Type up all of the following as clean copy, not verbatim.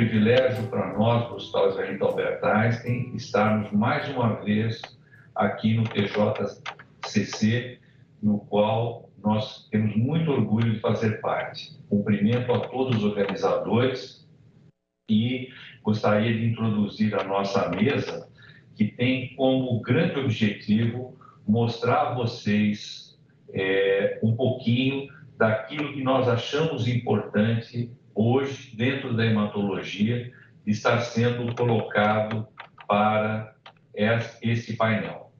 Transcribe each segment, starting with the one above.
privilégio para nós, do Hospital Israelita Albert Einstein, estarmos mais uma vez aqui no PJCC, no qual nós temos muito orgulho de fazer parte. Cumprimento a todos os organizadores e gostaria de introduzir a nossa mesa, que tem como grande objetivo mostrar a vocês um pouquinho daquilo que nós achamos importante hoje, dentro da hematologia, estar sendo colocado para esse painel.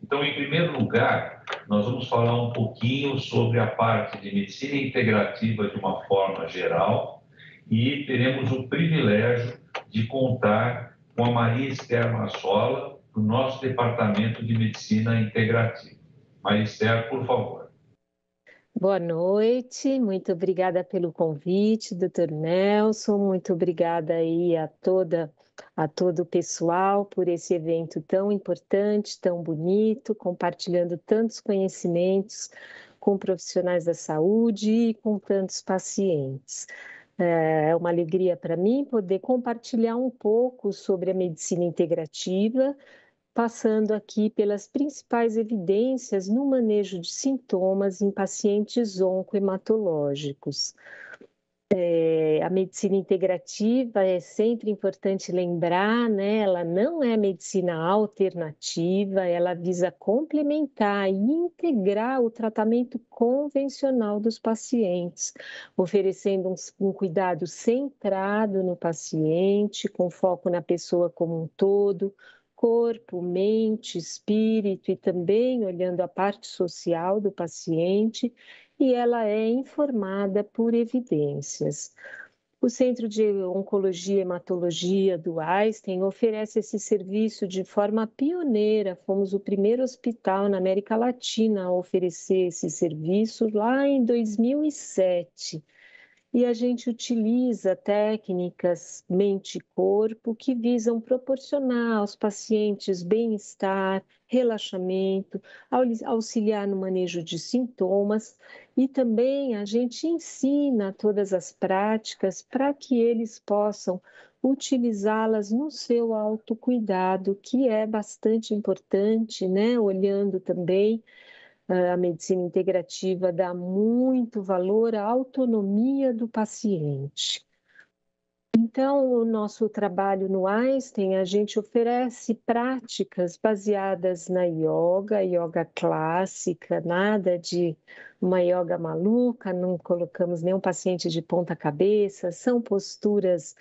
Então, em primeiro lugar, nós vamos falar um pouquinho sobre a parte de medicina integrativa de uma forma geral e teremos o privilégio de contar com a Maria Esther Massola, do nosso Departamento de Medicina Integrativa. Maria Esther, por favor. Boa noite, muito obrigada pelo convite, Dr. Nelson, muito obrigada aí a todo o pessoal por esse evento tão importante, tão bonito, compartilhando tantos conhecimentos com profissionais da saúde e com tantos pacientes. É uma alegria para mim poder compartilhar um pouco sobre a medicina integrativa, passando aqui pelas principais evidências no manejo de sintomas em pacientes oncohematológicos. A medicina integrativa é sempre importante lembrar, né? Ela não é medicina alternativa, ela visa complementar e integrar o tratamento convencional dos pacientes, oferecendo um cuidado centrado no paciente, com foco na pessoa como um todo, corpo, mente, espírito e também olhando a parte social do paciente, e ela é informada por evidências. O Centro de Oncologia e Hematologia do Einstein oferece esse serviço de forma pioneira. Fomos o primeiro hospital na América Latina a oferecer esse serviço lá em 2007. E a gente utiliza técnicas mente-corpo que visam proporcionar aos pacientes bem-estar, relaxamento, auxiliar no manejo de sintomas e também a gente ensina todas as práticas para que eles possam utilizá-las no seu autocuidado, que é bastante importante, né? Olhando também a medicina integrativa dá muito valor à autonomia do paciente. Então, o nosso trabalho no Einstein, a gente oferece práticas baseadas na yoga clássica, nada de uma yoga maluca, não colocamos nenhum paciente de ponta cabeça, são posturas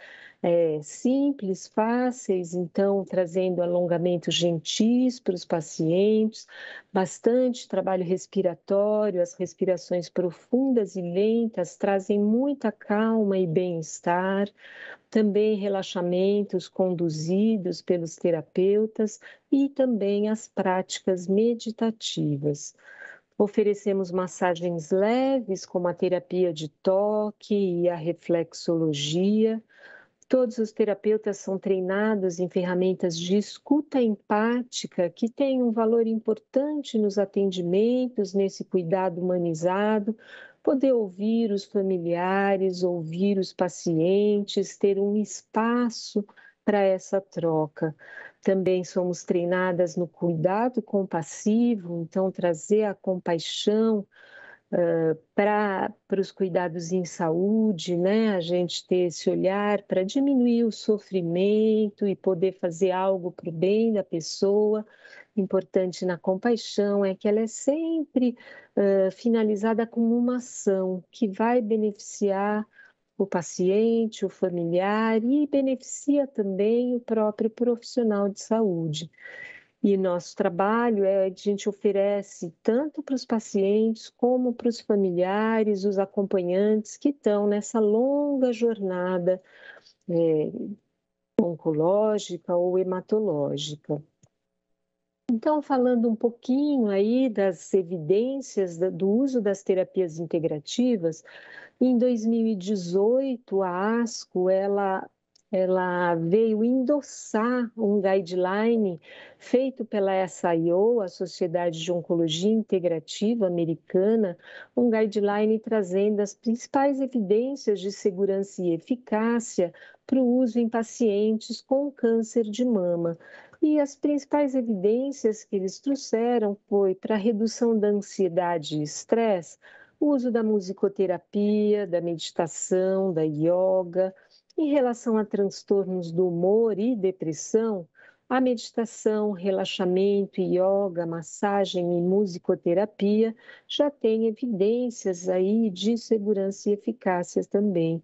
simples, fáceis, então trazendo alongamentos gentis para os pacientes, bastante trabalho respiratório, as respirações profundas e lentas trazem muita calma e bem-estar, também relaxamentos conduzidos pelos terapeutas e também as práticas meditativas. Oferecemos massagens leves, como a terapia de toque e a reflexologia. Todos os terapeutas são treinados em ferramentas de escuta empática, que têm um valor importante nos atendimentos, nesse cuidado humanizado, poder ouvir os familiares, ouvir os pacientes, ter um espaço para essa troca. Também somos treinadas no cuidado compassivo, então trazer a compaixão para os cuidados em saúde, né? A gente ter esse olhar para diminuir o sofrimento e poder fazer algo para o bem da pessoa. Importante na compaixão é que ela é sempre finalizada com uma ação que vai beneficiar o paciente, o familiar e beneficia também o próprio profissional de saúde. E nosso trabalho a gente oferece tanto para os pacientes como para os familiares, os acompanhantes que estão nessa longa jornada oncológica ou hematológica. Então, falando um pouquinho aí das evidências do uso das terapias integrativas, em 2018, a ASCO, ela ela veio endossar um guideline feito pela SIO, a Sociedade de Oncologia Integrativa Americana, um guideline trazendo as principais evidências de segurança e eficácia para o uso em pacientes com câncer de mama. E as principais evidências que eles trouxeram foi para a redução da ansiedade e estresse, o uso da musicoterapia, da meditação, da yoga. Em relação a transtornos do humor e depressão, a meditação, relaxamento, yoga, massagem e musicoterapia já têm evidências aí de segurança e eficácia também.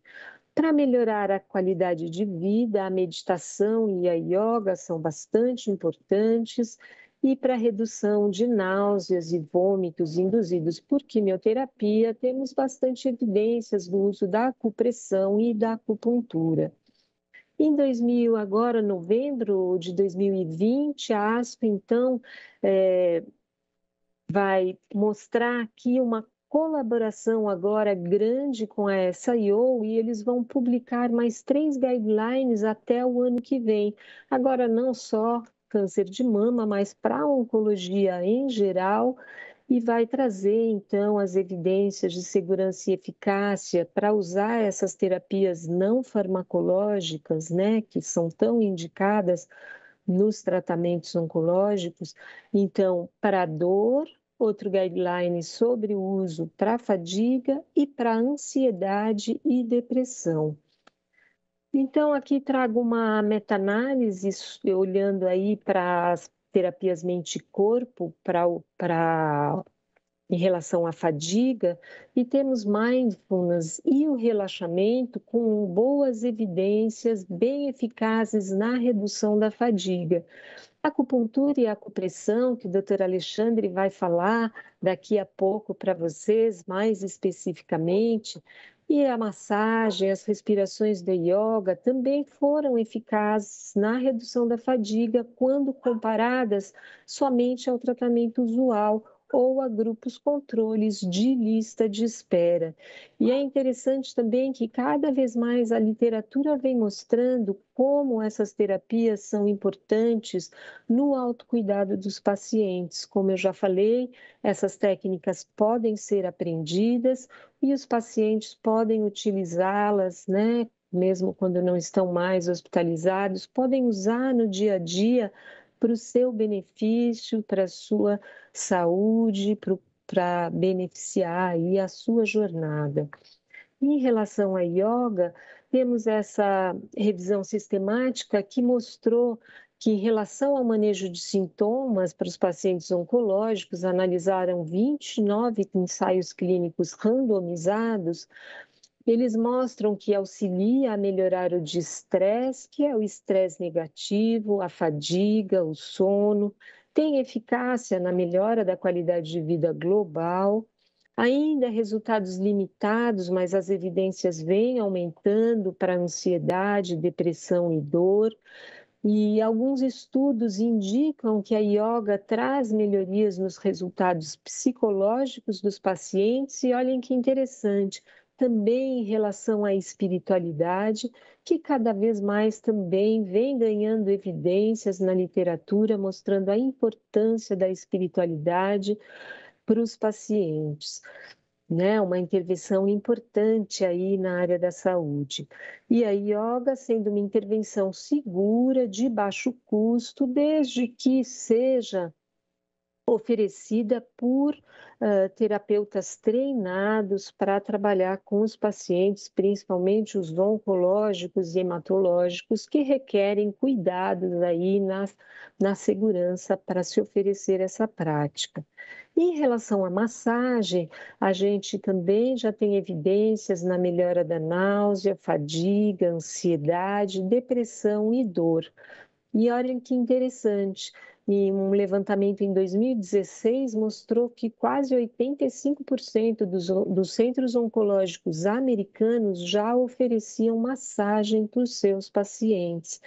Para melhorar a qualidade de vida, a meditação e a yoga são bastante importantes e para a redução de náuseas e vômitos induzidos por quimioterapia, temos bastante evidências do uso da acupressão e da acupuntura. Em 2000, agora, novembro de 2020, a ASCO, então, vai mostrar aqui uma colaboração agora grande com a SIO e eles vão publicar mais 3 guidelines até o ano que vem. Agora, não só câncer de mama, mas para a oncologia em geral, e vai trazer, então, as evidências de segurança e eficácia para usar essas terapias não farmacológicas, né, que são tão indicadas nos tratamentos oncológicos. Então, para a dor, outro guideline sobre o uso para fadiga e para ansiedade e depressão. Então, aqui trago uma meta-análise olhando aí para as terapias mente-corpo, em relação à fadiga, e temos mindfulness e o relaxamento com boas evidências bem eficazes na redução da fadiga. A acupuntura e a acupressão, que o Dr. Alexandre vai falar daqui a pouco para vocês, mais especificamente, e a massagem, as respirações de yoga também foram eficazes na redução da fadiga quando comparadas somente ao tratamento usual ou a grupos controles de lista de espera. E é interessante também que cada vez mais a literatura vem mostrando como essas terapias são importantes no autocuidado dos pacientes. Como eu já falei, essas técnicas podem ser aprendidas e os pacientes podem utilizá-las, né? Mesmo quando não estão mais hospitalizados, podem usar no dia a dia para o seu benefício, para a sua saúde, para beneficiar aí a sua jornada. Em relação à yoga, temos essa revisão sistemática que mostrou que, em relação ao manejo de sintomas para os pacientes oncológicos, analisaram 29 ensaios clínicos randomizados. Eles mostram que auxilia a melhorar o estresse, que é o estresse negativo, a fadiga, o sono, tem eficácia na melhora da qualidade de vida global. Ainda resultados limitados, mas as evidências vêm aumentando para ansiedade, depressão e dor. E alguns estudos indicam que a yoga traz melhorias nos resultados psicológicos dos pacientes, e olhem que interessante, também em relação à espiritualidade, que cada vez mais também vem ganhando evidências na literatura, mostrando a importância da espiritualidade para os pacientes, né? Uma intervenção importante aí na área da saúde. E a yoga sendo uma intervenção segura, de baixo custo, desde que seja oferecida por terapeutas treinados para trabalhar com os pacientes, principalmente os oncológicos e hematológicos, que requerem cuidados aí na segurança para se oferecer essa prática. Em relação à massagem, a gente também já tem evidências na melhora da náusea, fadiga, ansiedade, depressão e dor. E olhem que interessante, e um levantamento em 2016 mostrou que quase 85% dos centros oncológicos americanos já ofereciam massagem para os seus pacientes.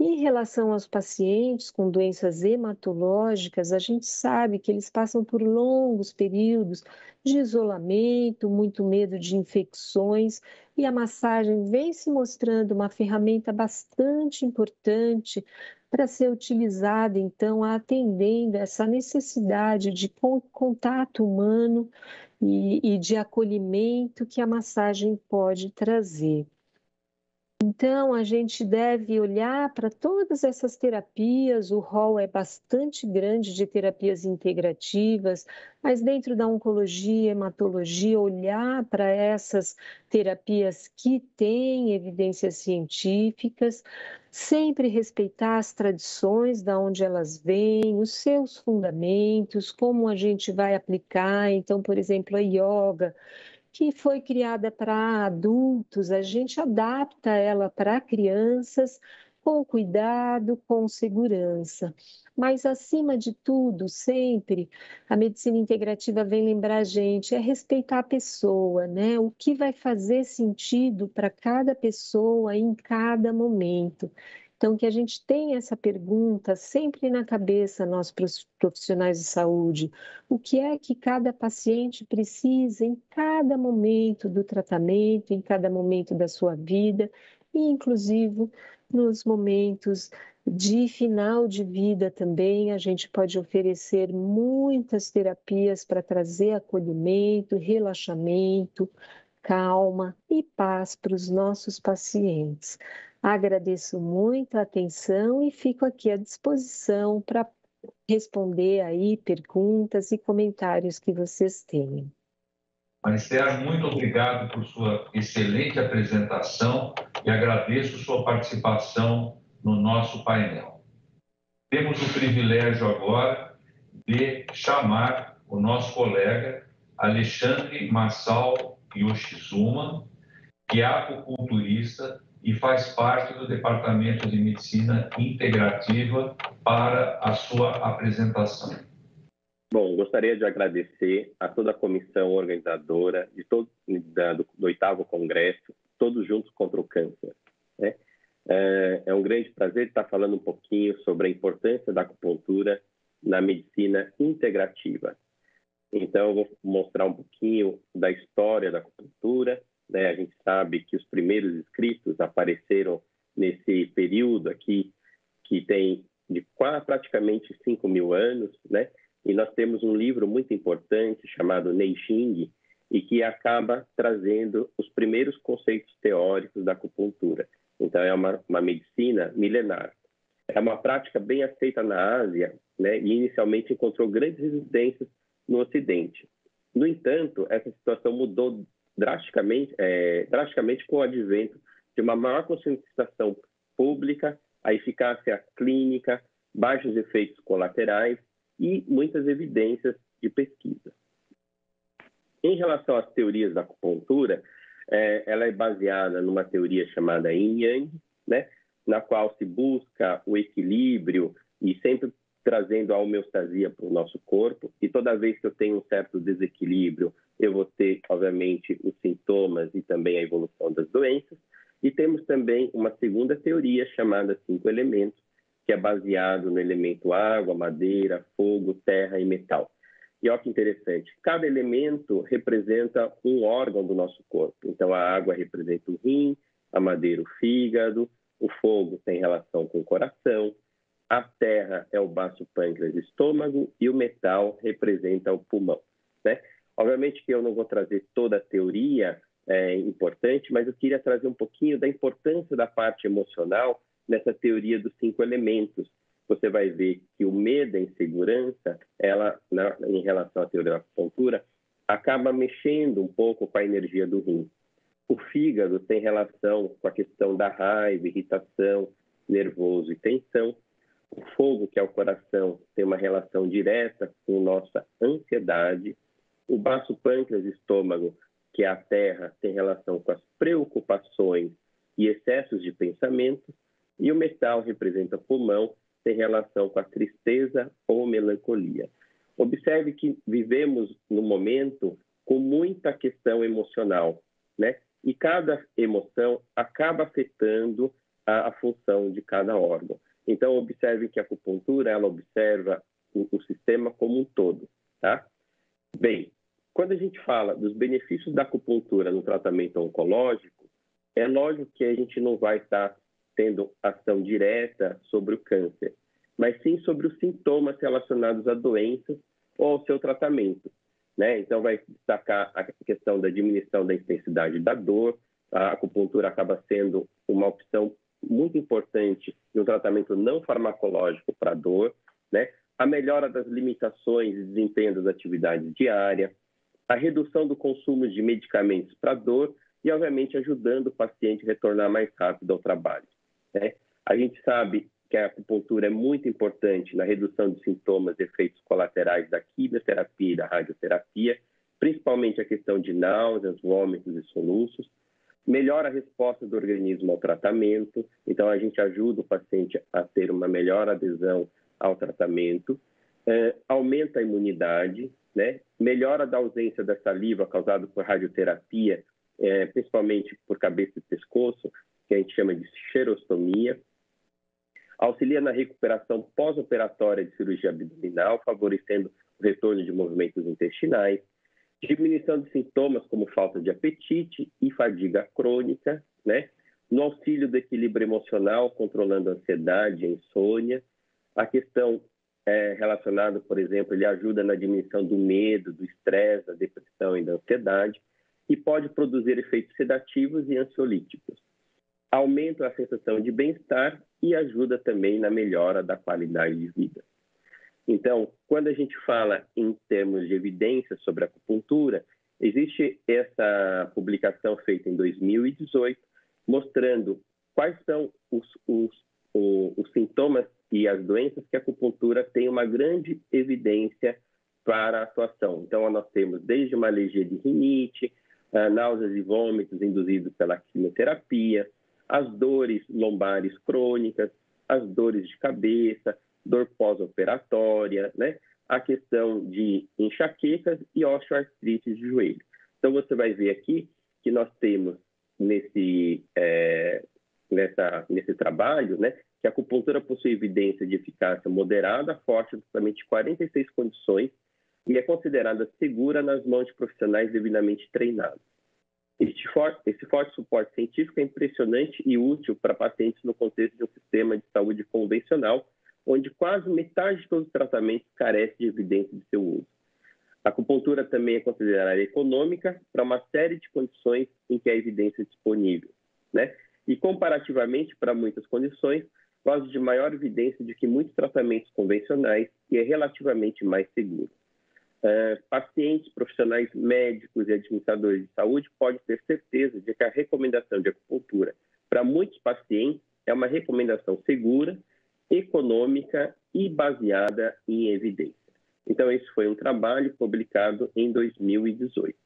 Em relação aos pacientes com doenças hematológicas, a gente sabe que eles passam por longos períodos de isolamento, muito medo de infecções, e a massagem vem se mostrando uma ferramenta bastante importante para ser utilizada, então, atendendo essa necessidade de contato humano e de acolhimento que a massagem pode trazer. Então, a gente deve olhar para todas essas terapias, o rol é bastante grande de terapias integrativas, mas dentro da oncologia, hematologia, olhar para essas terapias que têm evidências científicas, sempre respeitar as tradições da onde elas vêm, os seus fundamentos, como a gente vai aplicar. Então, por exemplo, a yoga, que foi criada para adultos, a gente adapta ela para crianças com cuidado, com segurança. Mas, acima de tudo, sempre, a medicina integrativa vem lembrar a gente, é respeitar a pessoa, né? O que vai fazer sentido para cada pessoa em cada momento. Então, que a gente tenha essa pergunta sempre na cabeça, nós profissionais de saúde, o que é que cada paciente precisa em cada momento do tratamento, em cada momento da sua vida, e inclusive nos momentos de final de vida também, a gente pode oferecer muitas terapias para trazer acolhimento, relaxamento, calma e paz para os nossos pacientes. Agradeço muito a atenção e fico aqui à disposição para responder aí perguntas e comentários que vocês tenham. Maricela, muito obrigado por sua excelente apresentação e agradeço sua participação no nosso painel. Temos o privilégio agora de chamar o nosso colega Alexandre Masao Yoshizuma, que é acupunturista e faz parte do Departamento de Medicina Integrativa, para a sua apresentação. Bom, gostaria de agradecer a toda a comissão organizadora do 8º Congresso, Todos Juntos contra o Câncer. Né? É um grande prazer estar falando um pouquinho sobre a importância da acupuntura na medicina integrativa. Então, eu vou mostrar um pouquinho da história da acupuntura. Né? A gente sabe que os primeiros escritos apareceram nesse período aqui, que tem de praticamente 5.000 anos, né? E nós temos um livro muito importante chamado Neijing, e que acaba trazendo os primeiros conceitos teóricos da acupuntura. Então, é uma medicina milenar. É uma prática bem aceita na Ásia, né? E inicialmente encontrou grandes resistências no Ocidente. No entanto, essa situação mudou drasticamente com o advento de uma maior conscientização pública, a eficácia clínica, baixos efeitos colaterais e muitas evidências de pesquisa. Em relação às teorias da acupuntura, ela é baseada numa teoria chamada Yin-Yang, né, na qual se busca o equilíbrio e sempre trazendo a homeostasia para o nosso corpo. E toda vez que eu tenho um certo desequilíbrio, eu vou ter, obviamente, os sintomas e também a evolução das doenças. E temos também uma segunda teoria chamada 5 elementos, que é baseado no elemento água, madeira, fogo, terra e metal. E olha que interessante, cada elemento representa um órgão do nosso corpo. Então, a água representa o rim, a madeira o fígado, o fogo tem relação com o coração, a terra é o baço, pâncreas e estômago, e o metal representa o pulmão. Né? Obviamente que eu não vou trazer toda a teoria importante, mas eu queria trazer um pouquinho da importância da parte emocional nessa teoria dos 5 elementos. Você vai ver que o medo e a insegurança, em relação à teoria da acupuntura, acaba mexendo um pouco com a energia do rim. O fígado tem relação com a questão da raiva, irritação, nervoso e tensão. O fogo, que é o coração, tem uma relação direta com nossa ansiedade. O baço, pâncreas e estômago, que é a terra, tem relação com as preocupações e excessos de pensamento. E o metal representa o pulmão, tem relação com a tristeza ou melancolia. Observe que vivemos no momento com muita questão emocional, né? E cada emoção acaba afetando a função de cada órgão. Então, observe que a acupuntura, ela observa o sistema como um todo, tá? Bem, quando a gente fala dos benefícios da acupuntura no tratamento oncológico, é lógico que a gente não vai estar tendo ação direta sobre o câncer, mas sim sobre os sintomas relacionados a doenças ou ao seu tratamento, né? Então, vai destacar a questão da diminuição da intensidade da dor. A acupuntura acaba sendo uma opção muito importante no tratamento não farmacológico para dor, né? A melhora das limitações e desempenho das atividades diárias, a redução do consumo de medicamentos para dor e, obviamente, ajudando o paciente a retornar mais rápido ao trabalho, né? A gente sabe que a acupuntura é muito importante na redução de sintomas e efeitos colaterais da quimioterapia e da radioterapia, principalmente a questão de náuseas, vômitos e soluços. Melhora a resposta do organismo ao tratamento, então a gente ajuda o paciente a ter uma melhor adesão ao tratamento, aumenta a imunidade, né? Melhora da ausência da saliva causada por radioterapia, principalmente por cabeça e pescoço, que a gente chama de xerostomia. Auxilia na recuperação pós-operatória de cirurgia abdominal, favorecendo o retorno de movimentos intestinais. Diminuição de sintomas como falta de apetite e fadiga crônica, né? No auxílio do equilíbrio emocional, controlando a ansiedade e a insônia. A questão relacionada, por exemplo, ele ajuda na diminuição do medo, do estresse, da depressão e da ansiedade, e pode produzir efeitos sedativos e ansiolíticos. Aumenta a sensação de bem-estar e ajuda também na melhora da qualidade de vida. Então, quando a gente fala em termos de evidências sobre a acupuntura, existe essa publicação feita em 2018, mostrando quais são os sintomas e as doenças que a acupuntura tem uma grande evidência para a atuação. Então, nós temos desde uma alergia de rinite, náuseas e vômitos induzidos pela quimioterapia, as dores lombares crônicas, as dores de cabeça, dor pós-operatória, né? A questão de enxaquecas e osteoartrite de joelho. Então, você vai ver aqui que nós temos nesse trabalho, né, que a acupuntura possui evidência de eficácia moderada, forte, em 46 condições e é considerada segura nas mãos de profissionais devidamente treinados. Esse forte suporte científico é impressionante e útil para pacientes no contexto de um sistema de saúde convencional, onde quase metade de todos os tratamentos carece de evidência de seu uso. A acupuntura também é considerada econômica para uma série de condições em que há evidência disponível, né? E, comparativamente, para muitas condições, goza de maior evidência de que muitos tratamentos convencionais e é relativamente mais seguro. Pacientes, profissionais médicos e administradores de saúde podem ter certeza de que a recomendação de acupuntura para muitos pacientes é uma recomendação segura, econômica e baseada em evidência. Então, esse foi um trabalho publicado em 2018.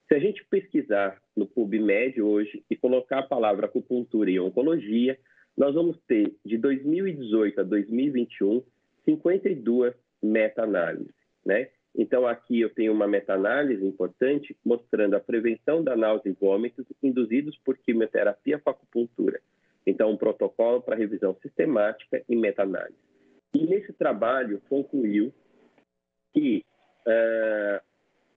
Se a gente pesquisar no PubMed hoje e colocar a palavra acupuntura e oncologia, nós vamos ter, de 2018 a 2021, 52 meta-análises, né? Então, aqui eu tenho uma meta-análise importante mostrando a prevenção da náusea e vômitos induzidos por quimioterapia com acupuntura. Então, um protocolo para revisão sistemática e meta-análise. E nesse trabalho concluiu que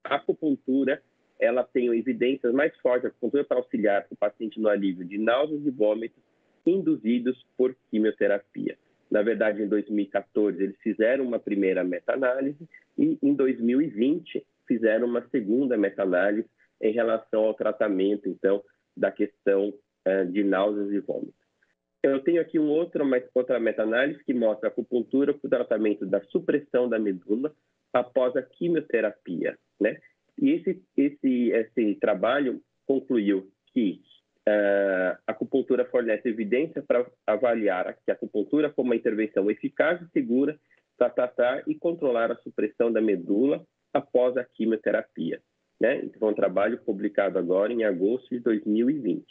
a acupuntura ela tem evidências mais fortes da acupuntura para auxiliar o paciente no alívio de náuseas e vômitos induzidos por quimioterapia. Na verdade, em 2014, eles fizeram uma primeira meta-análise e, em 2020, fizeram uma segunda meta-análise em relação ao tratamento, então, da questão de náuseas e vômitos. Eu tenho aqui outra meta-análise que mostra a acupuntura para o tratamento da supressão da medula após a quimioterapia, né? E esse trabalho concluiu que a acupuntura fornece evidência para avaliar que a acupuntura como uma intervenção eficaz e segura para tratar e controlar a supressão da medula após a quimioterapia, né? Então, foi um trabalho publicado agora em agosto de 2020.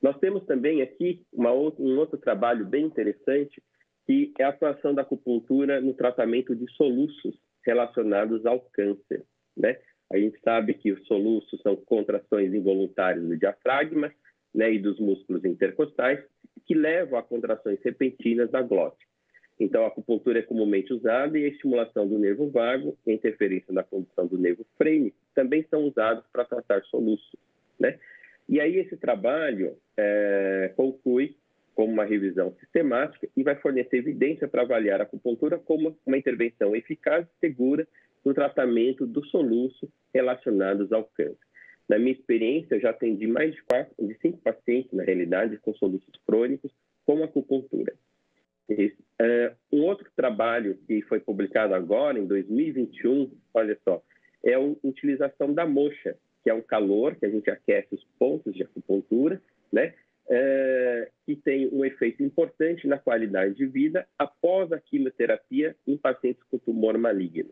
Nós temos também aqui um outro trabalho bem interessante, que é a atuação da acupuntura no tratamento de soluços relacionados ao câncer, né? A gente sabe que os soluços são contrações involuntárias do diafragma, né, e dos músculos intercostais, que levam a contrações repentinas da glote. Então, a acupuntura é comumente usada e a estimulação do nervo vago e a interferência na condução do nervo frênico também são usados para tratar soluços, né? E aí esse trabalho conclui como uma revisão sistemática e vai fornecer evidência para avaliar a acupuntura como uma intervenção eficaz e segura no tratamento do soluço relacionados ao câncer. Na minha experiência, eu já atendi mais de 5 pacientes, na realidade, com soluços crônicos com acupuntura. Um outro trabalho que foi publicado agora, em 2021, olha só, é a utilização da moxa, que é um calor que a gente aquece os pontos de acupuntura, né? Que tem um efeito importante na qualidade de vida após a quimioterapia em pacientes com tumor maligno.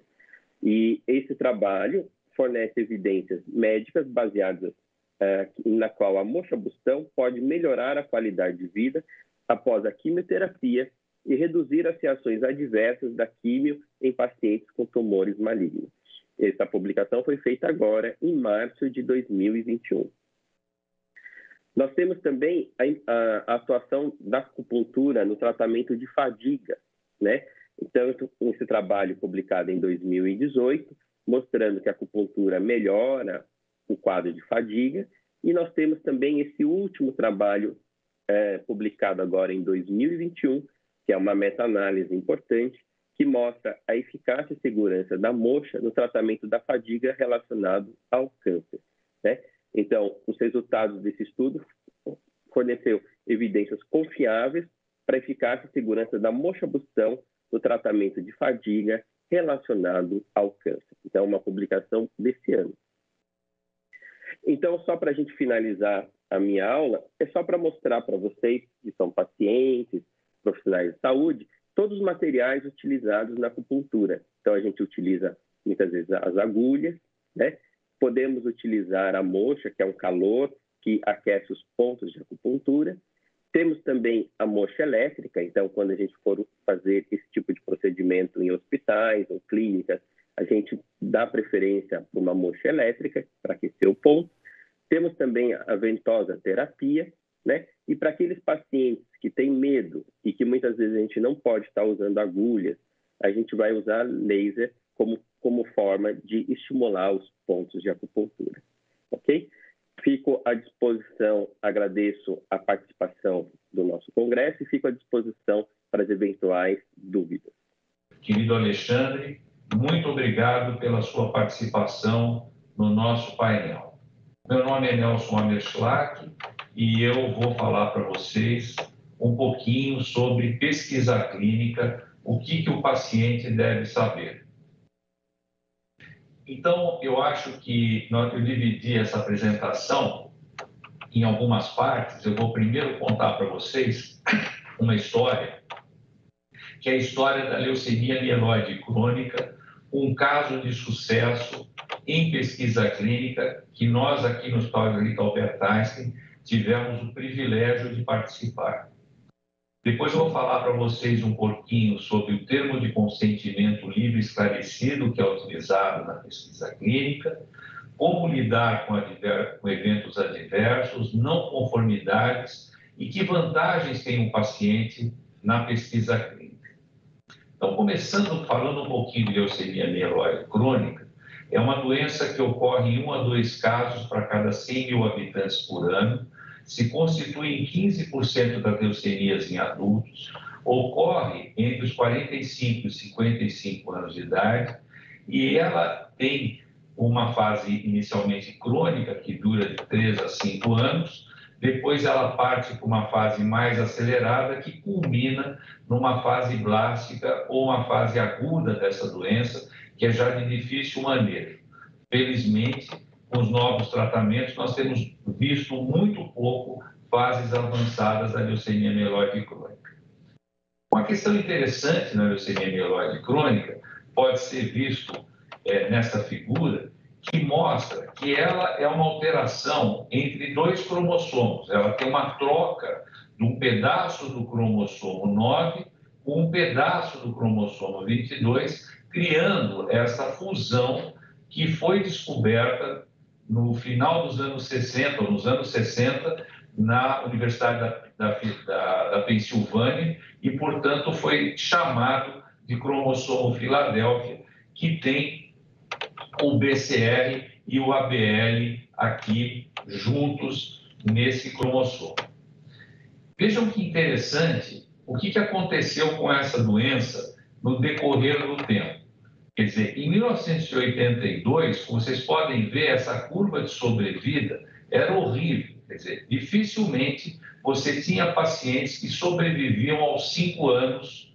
E esse trabalho fornece evidências médicas baseadas na qual a moxa-bustão pode melhorar a qualidade de vida após a quimioterapia e reduzir as reações adversas da quimio em pacientes com tumores malignos. Essa publicação foi feita agora, em março de 2021. Nós temos também a atuação da acupuntura no tratamento de fadiga, né? Então, esse trabalho publicado em 2018, mostrando que a acupuntura melhora o quadro de fadiga, e nós temos também esse último trabalho publicado agora em 2021, que é uma meta-análise importante, que mostra a eficácia e segurança da moxa no tratamento da fadiga relacionado ao câncer, né? Então, os resultados desse estudo forneceu evidências confiáveis para a eficácia e segurança da moxa-bustão no tratamento de fadiga relacionado ao câncer. Então, uma publicação desse ano. Então, só para a gente finalizar a minha aula, é só para mostrar para vocês que são pacientes, profissionais de saúde, todos os materiais utilizados na acupuntura. Então, a gente utiliza, muitas vezes, as agulhas, né? Podemos utilizar a moxa, que é um calor que aquece os pontos de acupuntura. Temos também a moxa elétrica, então, quando a gente for fazer esse tipo de procedimento em hospitais ou clínicas, a gente dá preferência para uma moxa elétrica, para aquecer o ponto. Temos também a ventosa terapia, né? E para aqueles pacientes que têm medo e que muitas vezes a gente não pode estar usando agulhas, a gente vai usar laser como forma de estimular os pontos de acupuntura, ok? Fico à disposição, agradeço a participação do nosso congresso e fico à disposição para as eventuais dúvidas. Querido Alexandre, muito obrigado pela sua participação no nosso painel. Meu nome é Nelson Amerschlack e eu vou falar para vocês um pouquinho sobre pesquisa clínica, o que o paciente deve saber. Então, eu acho que eu dividi essa apresentação em algumas partes. Eu vou primeiro contar para vocês uma história, que é a história da leucemia mieloide crônica, um caso de sucesso em pesquisa clínica que nós aqui no Hospital Clínico Albert Einstein tivemos o privilégio de participar. Depois eu vou falar para vocês um pouquinho sobre o termo de consentimento livre esclarecido que é utilizado na pesquisa clínica, como lidar com eventos adversos, não conformidades e que vantagens tem um paciente na pesquisa clínica. Então, começando falando um pouquinho de leucemia mieloide crônica, é uma doença que ocorre em 1 a 2 casos para cada 100 mil habitantes por ano, se constitui em 15% das leucemias em adultos, ocorre entre os 45 e 55 anos de idade e ela tem uma fase inicialmente crônica, que dura de 3 a 5 anos, depois ela parte para uma fase mais acelerada, que culmina numa fase blástica ou uma fase aguda dessa doença, que é já de difícil manejo. Felizmente, com os novos tratamentos, nós temos visto muito pouco fases avançadas da leucemia mieloide crônica. Uma questão interessante na leucemia mieloide crônica pode ser visto nessa figura, que mostra que ela é uma alteração entre 2 cromossomos. Ela tem uma troca de um pedaço do cromossomo 9 com um pedaço do cromossomo 22, criando essa fusão que foi descoberta no final dos anos 60, ou nos anos 60, na Universidade da Pensilvânia e, portanto, foi chamado de cromossomo Filadélfia, que tem o BCR e o ABL aqui juntos nesse cromossomo. Vejam que interessante o que aconteceu com essa doença no decorrer do tempo. Quer dizer, em 1982, como vocês podem ver, essa curva de sobrevida era horrível. Quer dizer, dificilmente você tinha pacientes que sobreviviam aos 5 anos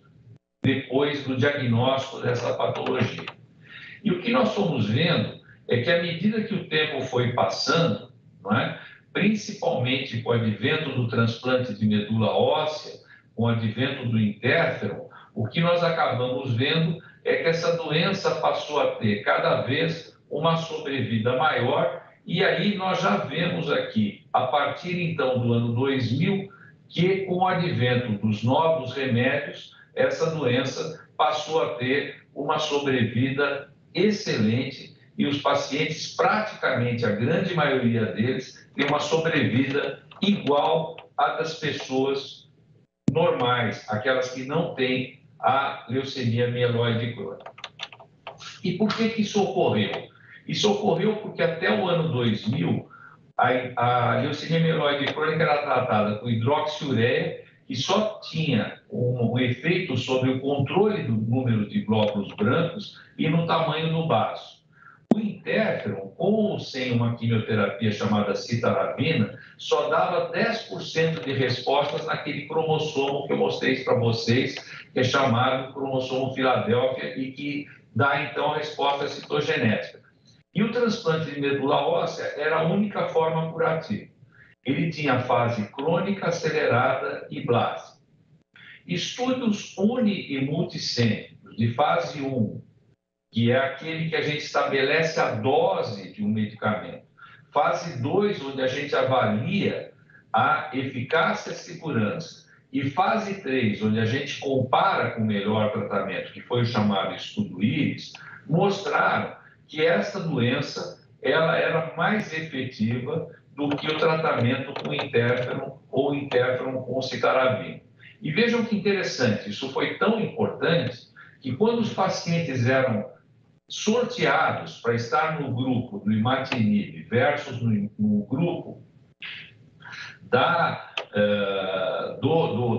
depois do diagnóstico dessa patologia. E o que nós fomos vendo é que, à medida que o tempo foi passando, não é? Principalmente com o advento do transplante de medula óssea, com o advento do interferon, o que nós acabamos vendo é que essa doença passou a ter cada vez uma sobrevida maior, e aí nós já vemos aqui, a partir então do ano 2000, que com o advento dos novos remédios, essa doença passou a ter uma sobrevida excelente e os pacientes, praticamente a grande maioria deles, tem uma sobrevida igual à das pessoas normais, aquelas que não têm a leucemia mieloide crônica. E por que isso ocorreu? Isso ocorreu porque até o ano 2000, a leucemia mieloide crônica era tratada com hidroxiureia, que só tinha um efeito sobre o controle do número de glóbulos brancos e no tamanho do baço. O interferon, com ou sem uma quimioterapia chamada citarabina, só dava 10% de respostas naquele cromossomo que eu mostrei para vocês, que é chamado cromossomo Filadélfia e que dá, então, a resposta citogenética. E o transplante de medula óssea era a única forma curativa. Ele tinha fase crônica, acelerada e blástica. Estudos uni- e multicêntricos de fase 1, que é aquele que a gente estabelece a dose de um medicamento. Fase 2, onde a gente avalia a eficácia e a segurança. E fase 3, onde a gente compara com o melhor tratamento, que foi o chamado estudo IRIS, mostraram que essa doença ela era mais efetiva do que o tratamento com interferon ou interferon com citarabina. E vejam que interessante, isso foi tão importante que quando os pacientes eram sorteados para estar no grupo do imatinib versus no grupo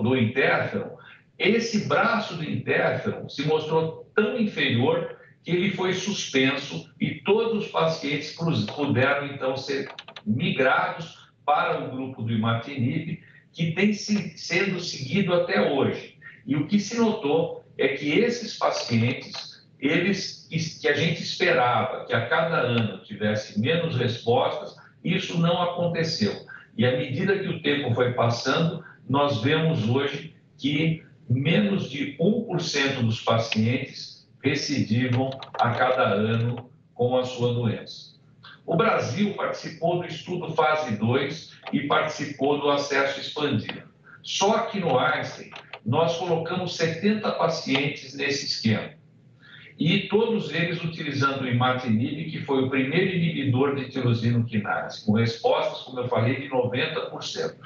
do interferon, esse braço do interferon se mostrou tão inferior que ele foi suspenso e todos os pacientes puderam então ser migrados para o grupo do imatinib, que tem sendo seguido até hoje. E o que se notou é que esses pacientes, que a gente esperava que a cada ano tivesse menos respostas, isso não aconteceu. E à medida que o tempo foi passando, nós vemos hoje que menos de 1% dos pacientes recidivam a cada ano com a sua doença. O Brasil participou do estudo fase 2 e participou do acesso expandido. Só que no Einstein, nós colocamos 70 pacientes nesse esquema. E todos eles utilizando o imatinib, que foi o primeiro inibidor de tirosina quinase, com respostas, como eu falei, de 90%.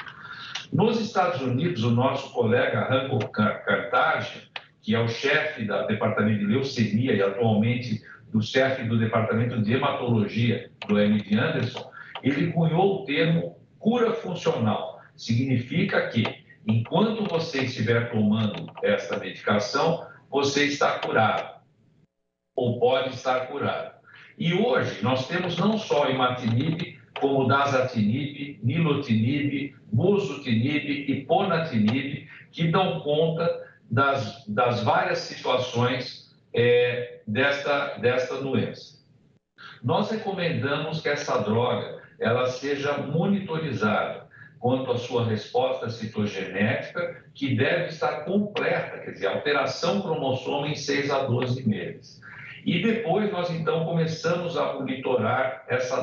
Nos Estados Unidos, o nosso colega Rango Kartagia, que é o chefe do departamento de leucemia e atualmente do chefe do departamento de hematologia do MD Anderson, ele cunhou o termo cura funcional. Significa que, enquanto você estiver tomando esta medicação, você está curado, ou pode estar curado. E hoje nós temos não só imatinib, como dasatinib, nilotinib, bosutinib e ponatinib, que dão conta das várias situações desta doença. Nós recomendamos que essa droga ela seja monitorizada quanto à sua resposta citogenética, que deve estar completa, quer dizer, alteração cromossomo em 6 a 12 meses. E depois nós, então, começamos a monitorar essa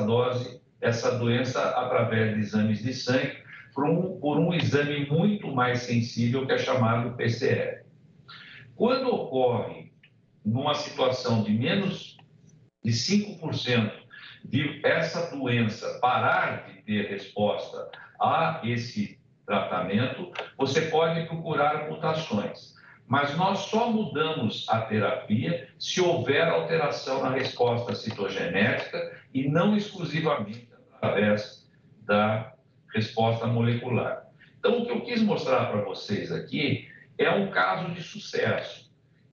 doença através de exames de sangue, por um exame muito mais sensível, que é chamado PCR. Quando ocorre, numa situação de menos de 5% de essa doença parar de ter resposta a esse tratamento, você pode procurar mutações. Mas nós só mudamos a terapia se houver alteração na resposta citogenética e não exclusivamente através da resposta molecular. Então, o que eu quis mostrar para vocês aqui é um caso de sucesso.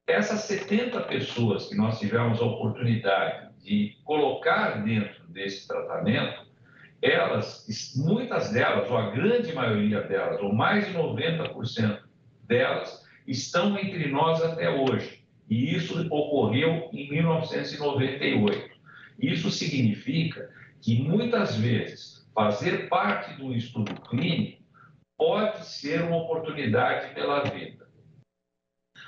Essas 70 pessoas que nós tivemos a oportunidade de colocar dentro desse tratamento, muitas delas, ou a grande maioria delas, ou mais de 90% delas, estão entre nós até hoje. E isso ocorreu em 1998. Isso significa que, muitas vezes, fazer parte de um estudo clínico pode ser uma oportunidade pela vida.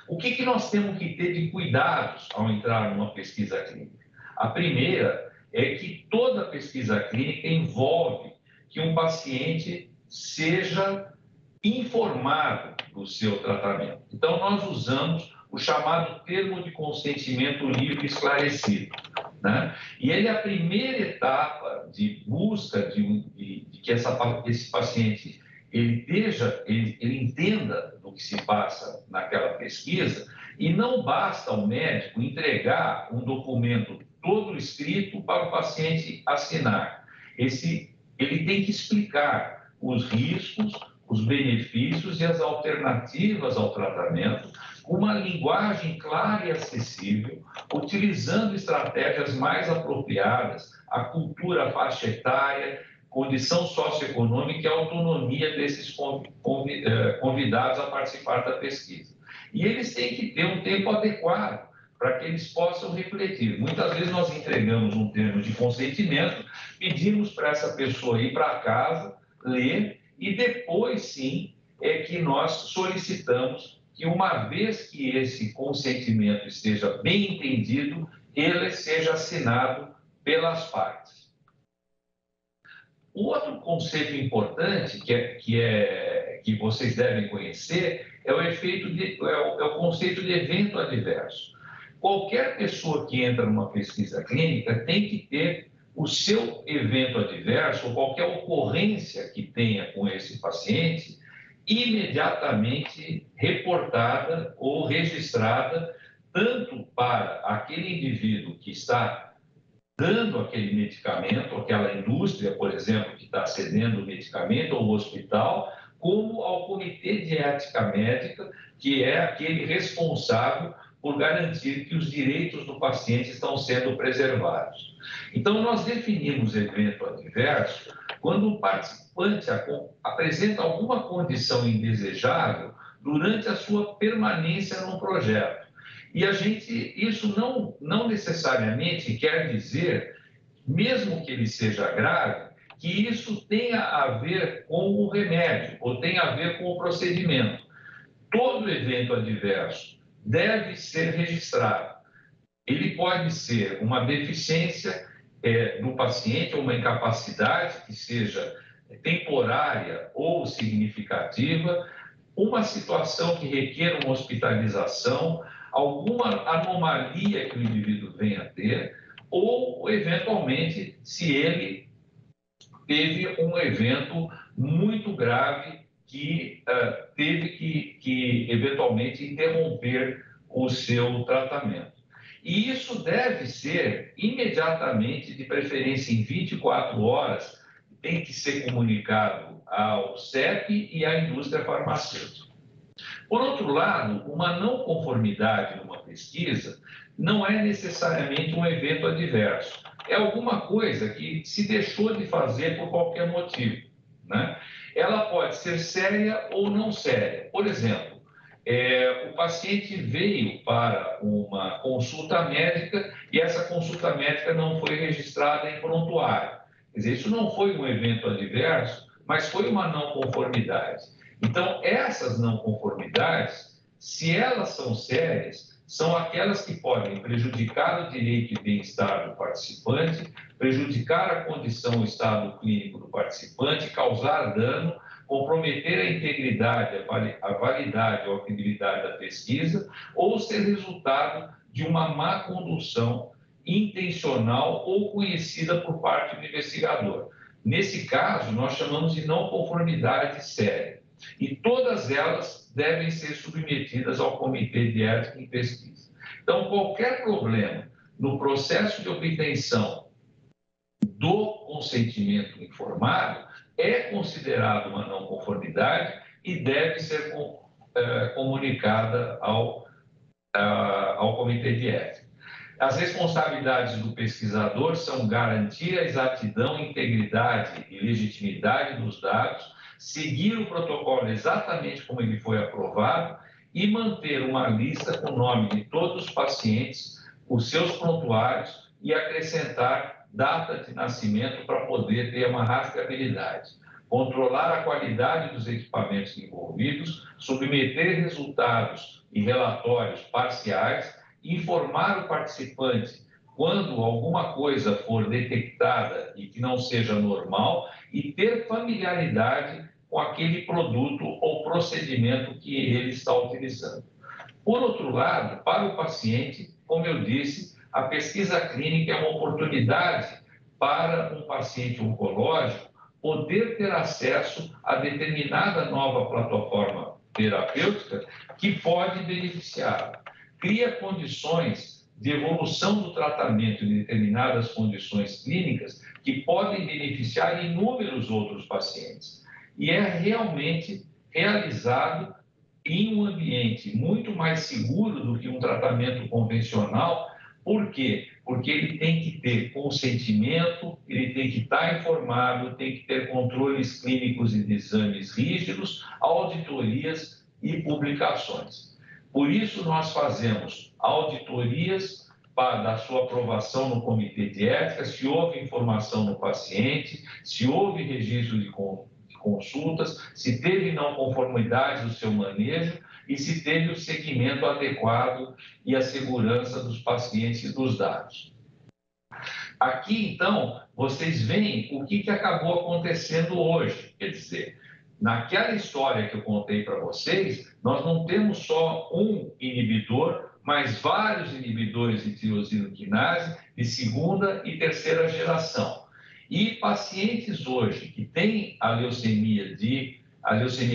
O que nós temos que ter de cuidados ao entrar numa pesquisa clínica? A primeira é que toda pesquisa clínica envolve que um paciente seja informado do seu tratamento. Então, nós usamos o chamado termo de consentimento livre e esclarecido, né? E ele é a primeira etapa de busca de que esse paciente ele entenda do que se passa naquela pesquisa, e não basta ao médico entregar um documento todo escrito para o paciente assinar. Ele tem que explicar os riscos, os benefícios e as alternativas ao tratamento, com uma linguagem clara e acessível, utilizando estratégias mais apropriadas à cultura, à faixa etária, condição socioeconômica e autonomia desses convidados a participar da pesquisa. E eles têm que ter um tempo adequado para que eles possam refletir. Muitas vezes nós entregamos um termo de consentimento, pedimos para essa pessoa ir para casa, ler, e depois sim é que nós solicitamos que, uma vez que esse consentimento esteja bem entendido, ele seja assinado pelas partes. O outro conceito importante que vocês devem conhecer é o conceito de evento adverso. Qualquer pessoa que entra numa pesquisa clínica tem que ter o seu evento adverso, ou qualquer ocorrência que tenha com esse paciente, imediatamente reportada ou registrada, tanto para aquele indivíduo que está dando aquele medicamento, aquela indústria, por exemplo, que está cedendo o medicamento, ou o hospital, como ao Comitê de Ética Médica, que é aquele responsável por garantir que os direitos do paciente estão sendo preservados. Então, nós definimos evento adverso quando o participante apresenta alguma condição indesejável durante a sua permanência no projeto. E isso não necessariamente quer dizer, mesmo que ele seja grave, que isso tenha a ver com o remédio ou tenha a ver com o procedimento. Todo evento adverso deve ser registrado. Ele pode ser uma deficiência do paciente, ou uma incapacidade que seja temporária ou significativa, uma situação que requer uma hospitalização, alguma anomalia que o indivíduo venha a ter, ou, eventualmente, se ele teve um evento muito grave que teve que, eventualmente, interromper o seu tratamento. E isso deve ser imediatamente, de preferência em 24 horas, tem que ser comunicado ao CEP e à indústria farmacêutica. Por outro lado, uma não conformidade numa pesquisa não é necessariamente um evento adverso. É alguma coisa que se deixou de fazer por qualquer motivo, né? Ela pode ser séria ou não séria. Por exemplo, o paciente veio para uma consulta médica e essa consulta médica não foi registrada em prontuário. Quer dizer, isso não foi um evento adverso, mas foi uma não conformidade. Então, essas não conformidades, se elas são sérias, são aquelas que podem prejudicar o direito e bem-estar do participante, prejudicar a condição, o estado clínico do participante, causar dano, comprometer a integridade, a validade ou a credibilidade da pesquisa, ou ser resultado de uma má condução intencional ou conhecida por parte do investigador. Nesse caso, nós chamamos de não conformidade séria. E todas elas devem ser submetidas ao Comitê de Ética em Pesquisa. Então, qualquer problema no processo de obtenção do consentimento informado é considerado uma não conformidade e deve ser comunicada ao Comitê de Ética. As responsabilidades do pesquisador são garantir a exatidão, integridade e legitimidade dos dados, seguir o protocolo exatamente como ele foi aprovado e manter uma lista com o nome de todos os pacientes, os seus prontuários e acrescentar data de nascimento para poder ter uma rastreabilidade. Controlar a qualidade dos equipamentos envolvidos, submeter resultados e relatórios parciais, informar o participante quando alguma coisa for detectada e que não seja normal e ter familiaridade com aquele produto ou procedimento que ele está utilizando. Por outro lado, para o paciente, como eu disse, a pesquisa clínica é uma oportunidade para um paciente oncológico poder ter acesso a determinada nova plataforma terapêutica que pode beneficiá-lo. Cria condições de evolução do tratamento em determinadas condições clínicas que podem beneficiar inúmeros outros pacientes. E é realmente realizado em um ambiente muito mais seguro do que um tratamento convencional. Por quê? Porque ele tem que ter consentimento, ele tem que estar informado, tem que ter controles clínicos e de exames rígidos, auditorias e publicações. Por isso, nós fazemos auditorias da sua aprovação no Comitê de Ética, se houve informação no paciente, se houve registro de consultas, se teve não conformidade do seu manejo e se teve o seguimento adequado e a segurança dos pacientes e dos dados. Aqui, então, vocês veem o que acabou acontecendo hoje. Quer dizer, naquela história que eu contei para vocês, nós não temos só um inibidor, mas vários inibidores de tirosina quinase de segunda e terceira geração. E pacientes hoje que têm a leucemia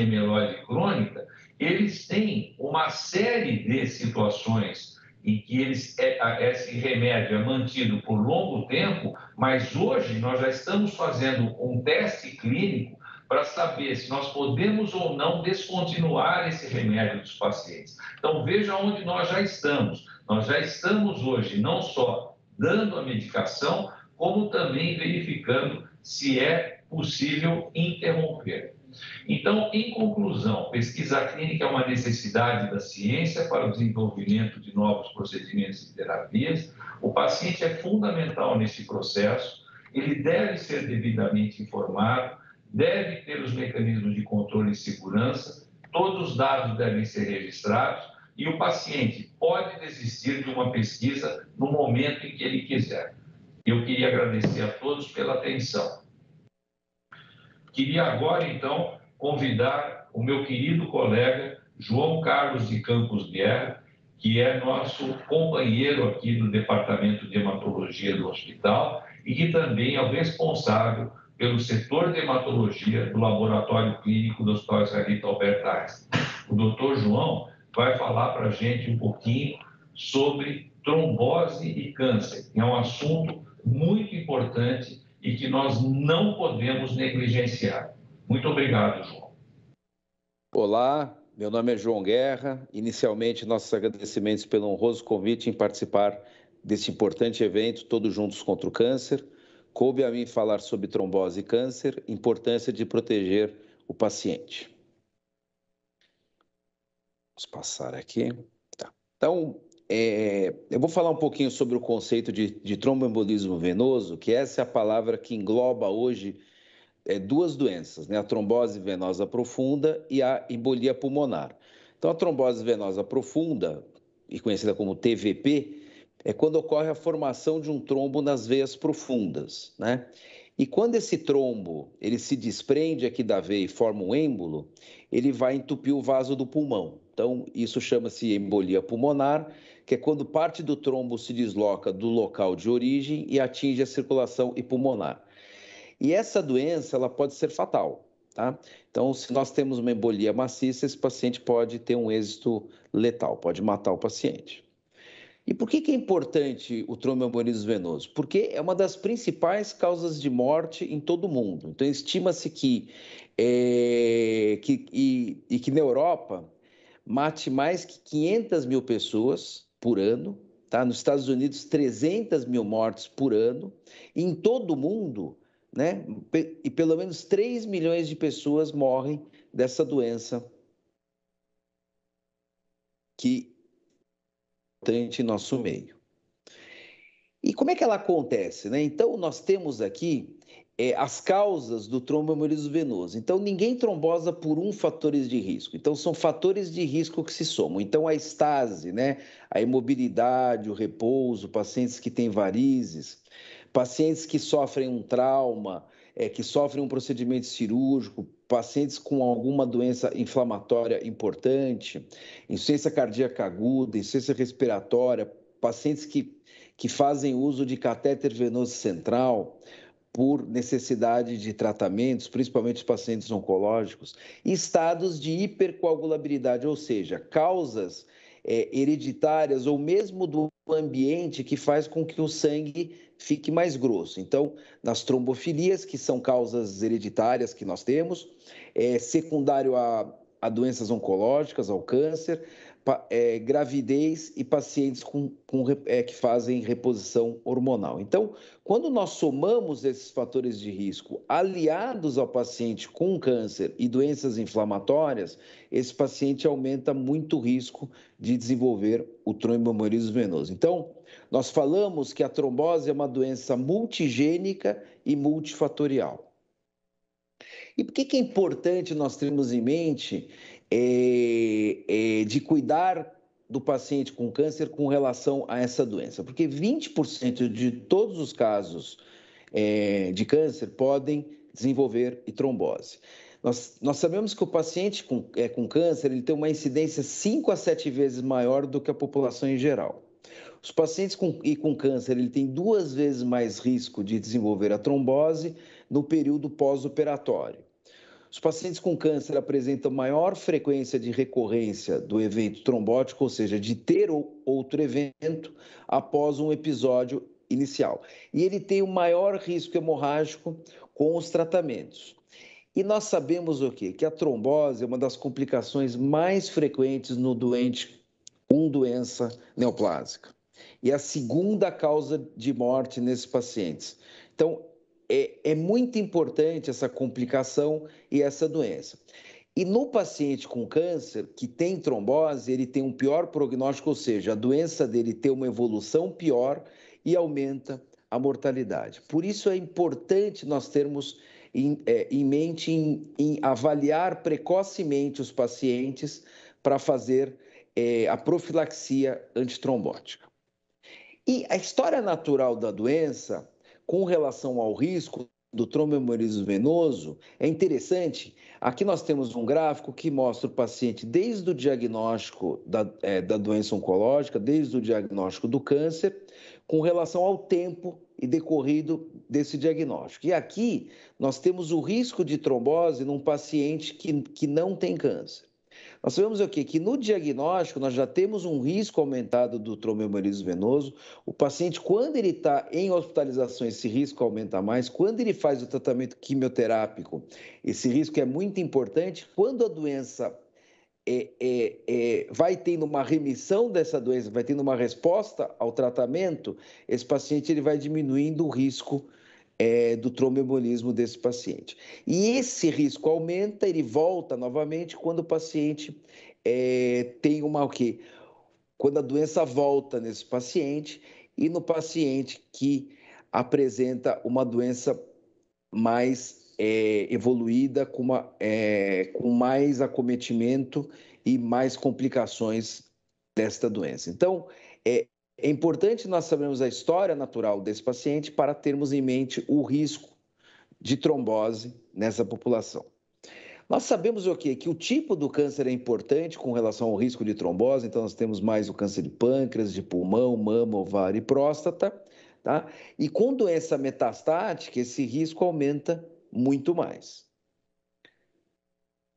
mieloide crônica, eles têm uma série de situações em que esse remédio é mantido por longo tempo, mas hoje nós já estamos fazendo um teste clínico para saber se nós podemos ou não descontinuar esse remédio dos pacientes. Então, veja onde nós já estamos. Nós já estamos hoje não só dando a medicação, como também verificando se é possível interromper. Então, em conclusão, pesquisa clínica é uma necessidade da ciência para o desenvolvimento de novos procedimentos e terapias. O paciente é fundamental nesse processo, ele deve ser devidamente informado, deve ter os mecanismos de controle e segurança, todos os dados devem ser registrados e o paciente pode desistir de uma pesquisa no momento em que ele quiser. Eu queria agradecer a todos pela atenção. Queria agora, então, convidar o meu querido colega João Carlos de Campos Guerra, que é nosso companheiro aqui do Departamento de Hematologia do hospital e que também é o responsável pelo setor de hematologia do Laboratório Clínico do Hospital Israelita Albert Einstein. O doutor João vai falar para a gente um pouquinho sobre trombose e câncer, que é um assunto muito importante e que nós não podemos negligenciar. Muito obrigado, João. Olá, meu nome é João Guerra. Inicialmente, nossos agradecimentos pelo honroso convite em participar deste importante evento, Todos Juntos contra o Câncer. Coube a mim falar sobre trombose e câncer, importância de proteger o paciente. Vamos passar aqui. Tá. Então, eu vou falar um pouquinho sobre o conceito de tromboembolismo venoso, que essa é a palavra que engloba hoje duas doenças, né? A trombose venosa profunda e a embolia pulmonar. Então, a trombose venosa profunda, e conhecida como TVP, é quando ocorre a formação de um trombo nas veias profundas, né? E quando esse trombo ele se desprende aqui da veia e forma um êmbolo, ele vai entupir o vaso do pulmão. Então, isso chama-se embolia pulmonar, que é quando parte do trombo se desloca do local de origem e atinge a circulação pulmonar. E essa doença, ela pode ser fatal, tá? Então, se nós temos uma embolia maciça, esse paciente pode ter um êxito letal, pode matar o paciente. E por que é importante o tromboembolismo venoso? Porque é uma das principais causas de morte em todo o mundo. Então, estima-se que na Europa mate mais que 500 mil pessoas por ano, tá? Nos Estados Unidos, 300 mil mortes por ano. E em todo o mundo, né? E pelo menos 3 milhões de pessoas morrem dessa doença que em nosso meio. E como é que ela acontece, né? Então, nós temos aqui as causas do tromboembolismo venoso. Então, ninguém trombosa por fatores de risco. Então, são fatores de risco que se somam. Então, a estase, né? A imobilidade, o repouso, pacientes que têm varizes, pacientes que sofrem um trauma, que sofrem um procedimento cirúrgico, pacientes com alguma doença inflamatória importante, insuficiência cardíaca aguda, insuficiência respiratória, pacientes que fazem uso de catéter venoso central por necessidade de tratamentos, principalmente os pacientes oncológicos, e estados de hipercoagulabilidade, ou seja, causas hereditárias ou mesmo do ambiente que faz com que o sangue fique mais grosso. Então, nas trombofilias, que são causas hereditárias que nós temos, secundário a doenças oncológicas, ao câncer, gravidez e pacientes que fazem reposição hormonal. Então, quando nós somamos esses fatores de risco aliados ao paciente com câncer e doenças inflamatórias, esse paciente aumenta muito o risco de desenvolver o tromboembolismo venoso. Então, nós falamos que a trombose é uma doença multigênica e multifatorial. E por que é importante nós termos em mente de cuidar do paciente com câncer com relação a essa doença? Porque 20% de todos os casos de câncer podem desenvolver trombose. Nós sabemos que o paciente com câncer ele tem uma incidência 5 a 7 vezes maior do que a população em geral. Os pacientes com câncer ele tem 2 vezes mais risco de desenvolver a trombose no período pós-operatório. Os pacientes com câncer apresentam maior frequência de recorrência do evento trombótico, ou seja, de ter outro evento após um episódio inicial. E ele tem o maior risco hemorrágico com os tratamentos. E nós sabemos o quê? Que a trombose é uma das complicações mais frequentes no doente com doença neoplásica. E a segunda causa de morte nesses pacientes. Então, é muito importante essa complicação e essa doença. E no paciente com câncer que tem trombose, ele tem um pior prognóstico, ou seja, a doença dele tem uma evolução pior e aumenta a mortalidade. Por isso é importante nós termos em mente em avaliar precocemente os pacientes para fazer a profilaxia antitrombótica. E a história natural da doença, com relação ao risco do tromboembolismo venoso, é interessante. Aqui nós temos um gráfico que mostra o paciente desde o diagnóstico da doença oncológica, desde o diagnóstico do câncer, com relação ao tempo e decorrido desse diagnóstico. E aqui nós temos o risco de trombose num paciente que não tem câncer. Nós sabemos o quê? Que no diagnóstico nós já temos um risco aumentado do tromboembolismo venoso. O paciente, quando ele está em hospitalização, esse risco aumenta mais. Quando ele faz o tratamento quimioterápico, esse risco é muito importante. Quando a doença vai tendo uma remissão dessa doença, vai tendo uma resposta ao tratamento, esse paciente ele vai diminuindo o risco do tromboembolismo desse paciente. E esse risco aumenta, ele volta novamente quando o paciente tem o quê? Quando a doença volta nesse paciente e no paciente que apresenta uma doença mais evoluída, com mais acometimento e mais complicações desta doença. Então, é importante nós sabermos a história natural desse paciente para termos em mente o risco de trombose nessa população. Nós sabemos o quê? Que o tipo do câncer é importante com relação ao risco de trombose, então nós temos mais o câncer de pâncreas, de pulmão, mama, ovário e próstata, tá? E com doença metastática, esse risco aumenta muito mais.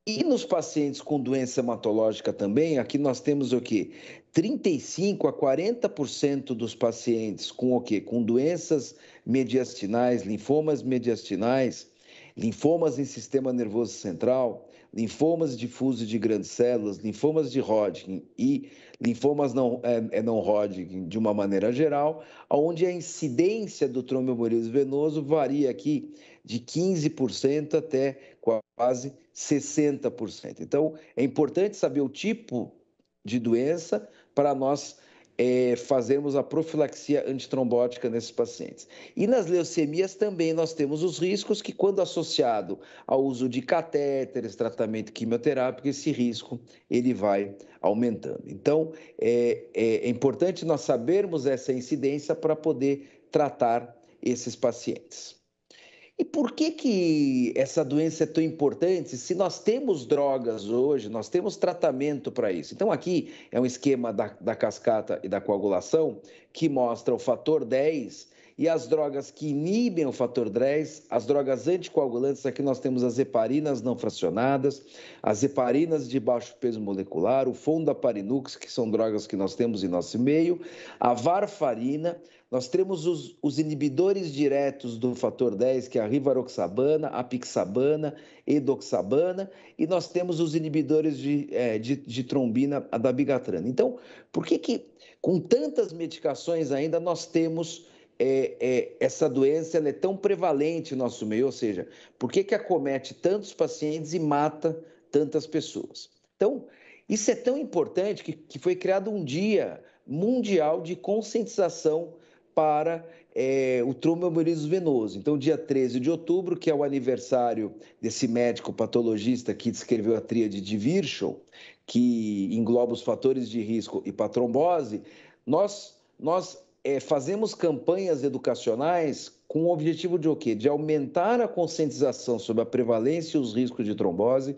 E nos pacientes com doença hematológica também, aqui nós temos o quê? 35 a 40% dos pacientes com o quê? Com doenças mediastinais, linfomas mediastinais, linfomas em sistema nervoso central, linfomas difusos de grandes células, linfomas de Hodgkin e linfomas não Hodgkin de uma maneira geral, onde a incidência do tromboembolismo venoso varia aqui de 15% até quase 60%. Então, é importante saber o tipo de doença para nós fazermos a profilaxia antitrombótica nesses pacientes. E nas leucemias também nós temos os riscos que, quando associado ao uso de catéteres, tratamento quimioterápico, esse risco ele vai aumentando. Então, é importante nós sabermos essa incidência para poder tratar esses pacientes. E por que essa doença é tão importante se nós temos drogas hoje, nós temos tratamento para isso? Então, aqui é um esquema da cascata e da coagulação que mostra o fator 10 e as drogas que inibem o fator 10, as drogas anticoagulantes, aqui nós temos as heparinas não fracionadas, as heparinas de baixo peso molecular, o fondaparinux, que são drogas que nós temos em nosso meio, a varfarina. Nós temos os inibidores diretos do fator 10, que é a rivaroxabana, a apixabana, edoxabana, e nós temos os inibidores de trombina, a dabigatrana. Então, por que com tantas medicações ainda nós temos essa doença ela é tão prevalente no nosso meio? Ou seja, por que acomete tantos pacientes e mata tantas pessoas? Então, isso é tão importante que foi criado um dia mundial de conscientização para o tromboembolismo venoso. Então, dia 13 de outubro, que é o aniversário desse médico patologista que descreveu a tríade de Virchow, que engloba os fatores de risco e para a trombose, nós fazemos campanhas educacionais com o objetivo de o quê? De aumentar a conscientização sobre a prevalência e os riscos de trombose,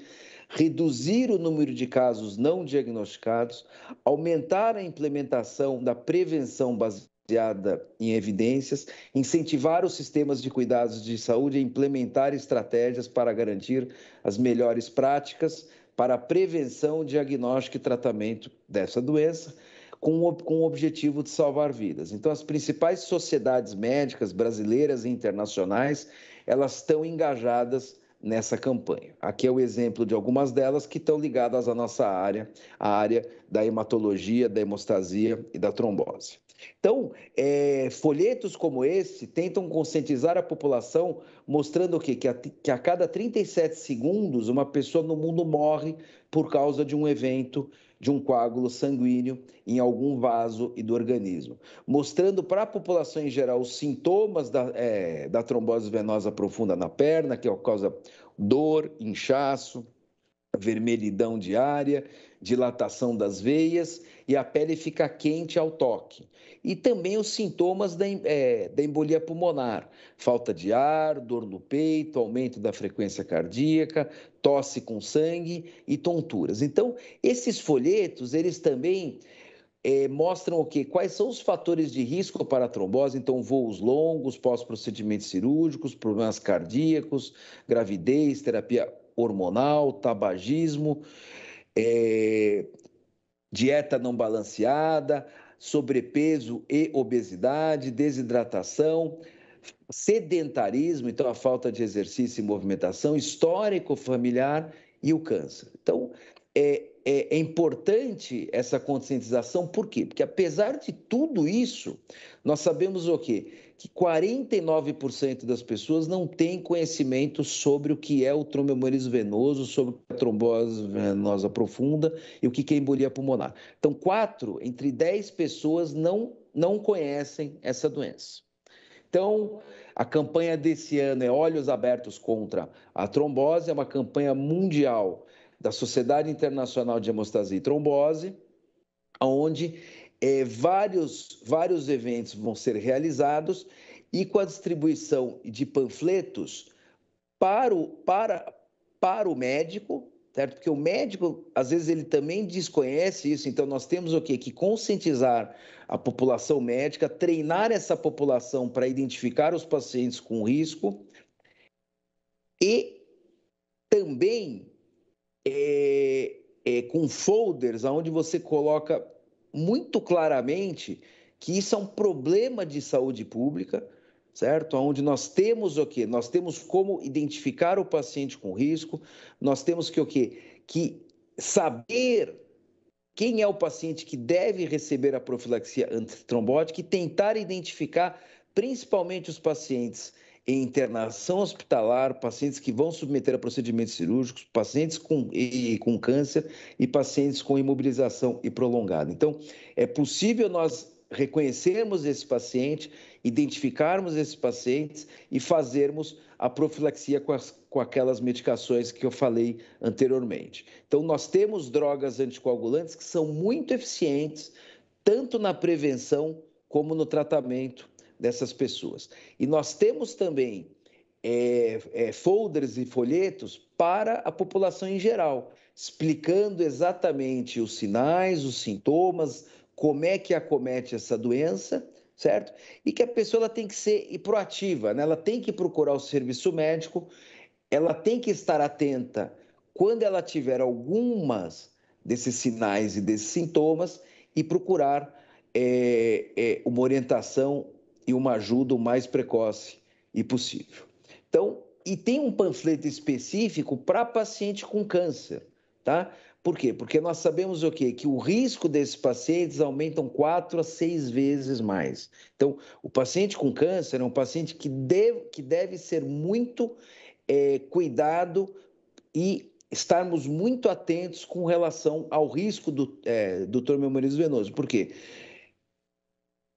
reduzir o número de casos não diagnosticados, aumentar a implementação da prevenção baseada em evidências, incentivar os sistemas de cuidados de saúde a implementar estratégias para garantir as melhores práticas para a prevenção, diagnóstico e tratamento dessa doença, com o objetivo de salvar vidas. Então, as principais sociedades médicas brasileiras e internacionais, elas estão engajadas nessa campanha. Aqui é o exemplo de algumas delas que estão ligadas à nossa área, a área da hematologia, da hemostasia e da trombose. Então, folhetos como esse tentam conscientizar a população, mostrando o quê? Que a cada 37 segundos uma pessoa no mundo morre por causa de um evento, de um coágulo sanguíneo em algum vaso e do organismo. Mostrando para a população em geral os sintomas da trombose venosa profunda na perna, que causa dor, inchaço, vermelhidão diária, dilatação das veias e a pele fica quente ao toque. E também os sintomas da embolia pulmonar, falta de ar, dor no peito, aumento da frequência cardíaca, tosse com sangue e tonturas. Então, esses folhetos, eles também mostram o quê? Quais são os fatores de risco para a trombose, então voos longos, pós-procedimentos cirúrgicos, problemas cardíacos, gravidez, terapia hormonal, tabagismo, dieta não balanceada, sobrepeso e obesidade, desidratação, sedentarismo, então a falta de exercício e movimentação, histórico familiar e o câncer. Então, é importante essa conscientização, por quê? Porque apesar de tudo isso, nós sabemos o quê? Que 49% das pessoas não têm conhecimento sobre o que é o tromboembolismo venoso, sobre a trombose venosa profunda e o que é embolia pulmonar. Então, 4 entre 10 pessoas não conhecem essa doença. Então, a campanha desse ano é Olhos Abertos contra a Trombose, é uma campanha mundial da Sociedade Internacional de Hemostasia e Trombose, onde vários eventos vão ser realizados e com a distribuição de panfletos para para o médico, certo? Porque o médico, às vezes, ele também desconhece isso, então nós temos o quê? Que conscientizar a população médica, treinar essa população para identificar os pacientes com risco e também com folders, onde você coloca muito claramente que isso é um problema de saúde pública, certo? Onde nós temos o quê? Nós temos como identificar o paciente com risco, nós temos que o quê? Que saber quem é o paciente que deve receber a profilaxia antitrombótica e tentar identificar principalmente os pacientes em internação hospitalar, pacientes que vão submeter a procedimentos cirúrgicos, pacientes com câncer e pacientes com imobilização e prolongada. Então, é possível nós reconhecermos esse paciente, identificarmos esses pacientes e fazermos a profilaxia com aquelas medicações que eu falei anteriormente. Então, nós temos drogas anticoagulantes que são muito eficientes, tanto na prevenção como no tratamento dessas pessoas. E nós temos também folders e folhetos para a população em geral, explicando exatamente os sinais, os sintomas, como é que acomete essa doença, certo? E que a pessoa ela tem que ser proativa, né? Ela tem que procurar o serviço médico, ela tem que estar atenta quando ela tiver algumas desses sinais e desses sintomas e procurar uma orientação e uma ajuda o mais precoce e possível. Então, e tem um panfleto específico para paciente com câncer, tá? Por quê? Porque nós sabemos o quê? Que o risco desses pacientes aumentam 4 a 6 vezes mais. Então, o paciente com câncer é um paciente que deve ser muito cuidado e estarmos muito atentos com relação ao risco do tromboembolismo venoso. Por quê?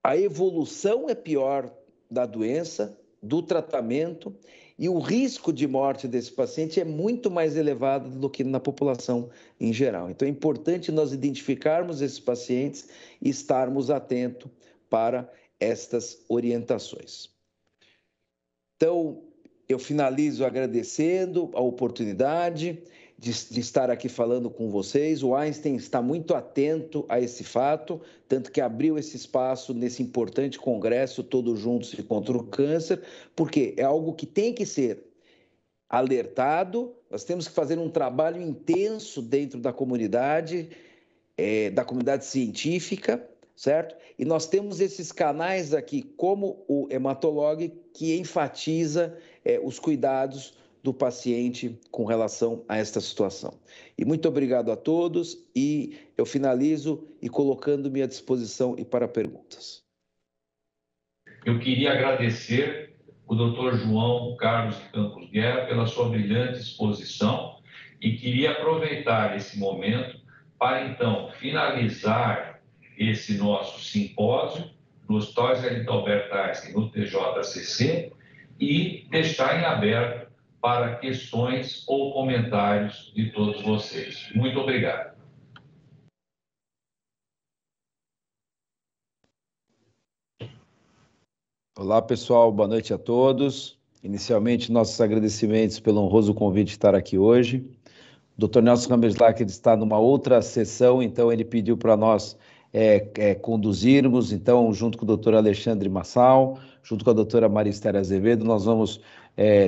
A evolução é pior da doença, do tratamento, e o risco de morte desse paciente é muito mais elevado do que na população em geral. Então, é importante nós identificarmos esses pacientes e estarmos atentos para estas orientações. Então, eu finalizo agradecendo a oportunidade de estar aqui falando com vocês. O Einstein está muito atento a esse fato, tanto que abriu esse espaço nesse importante congresso, Todos Juntos e contra o Câncer, porque é algo que tem que ser alertado. Nós temos que fazer um trabalho intenso dentro da comunidade científica, certo? E nós temos esses canais aqui, como o Hematolog, que enfatiza os cuidados do paciente com relação a esta situação. E muito obrigado a todos, e eu finalizo e colocando-me à disposição e para perguntas. Eu queria agradecer o Dr. João Carlos de Campos Guerra pela sua brilhante exposição e queria aproveitar esse momento para, então, finalizar esse nosso simpósio no Hospital Israelita Albert Einstein, no TJCC, e deixar em aberto para questões ou comentários de todos vocês. Muito obrigado. Olá, pessoal. Boa noite a todos. Inicialmente, nossos agradecimentos pelo honroso convite de estar aqui hoje. O Dr. Nelson Ramberslack está numa outra sessão, então ele pediu para nós conduzirmos, então, junto com o Dr. Alexandre Massal, junto com a doutora Maristela Azevedo, nós vamos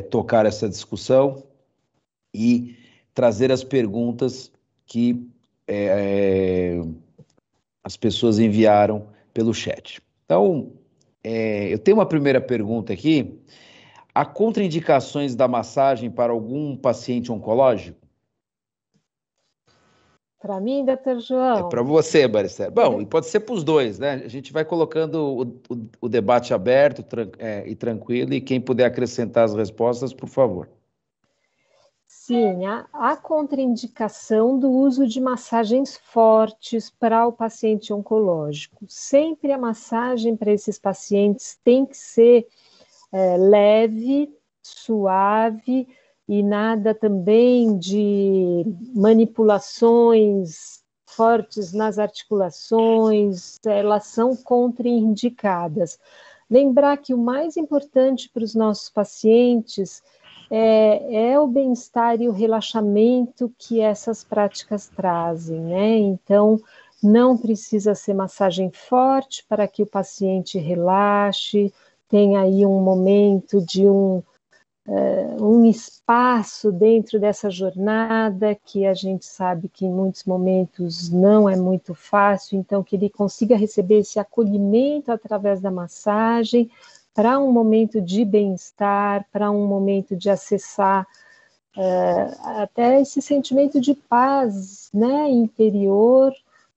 tocar essa discussão e trazer as perguntas que as pessoas enviaram pelo chat. Então, eu tenho uma primeira pergunta aqui. Há contraindicações da massagem para algum paciente oncológico? Para mim, doutor João. É para você, Maristela. Bom, e pode ser para os dois, né? A gente vai colocando o debate aberto e tranquilo, e quem puder acrescentar as respostas, por favor. Sim, há contraindicação do uso de massagens fortes para o paciente oncológico. Sempre a massagem para esses pacientes tem que ser leve, suave, e nada também de manipulações fortes nas articulações, elas são contraindicadas. Lembrar que o mais importante para os nossos pacientes é o bem-estar e o relaxamento que essas práticas trazem, né? Então, não precisa ser massagem forte para que o paciente relaxe, tenha aí um momento de um espaço dentro dessa jornada que a gente sabe que em muitos momentos não é muito fácil, então que ele consiga receber esse acolhimento através da massagem para um momento de bem-estar, para um momento de acessar até esse sentimento de paz, né, interior,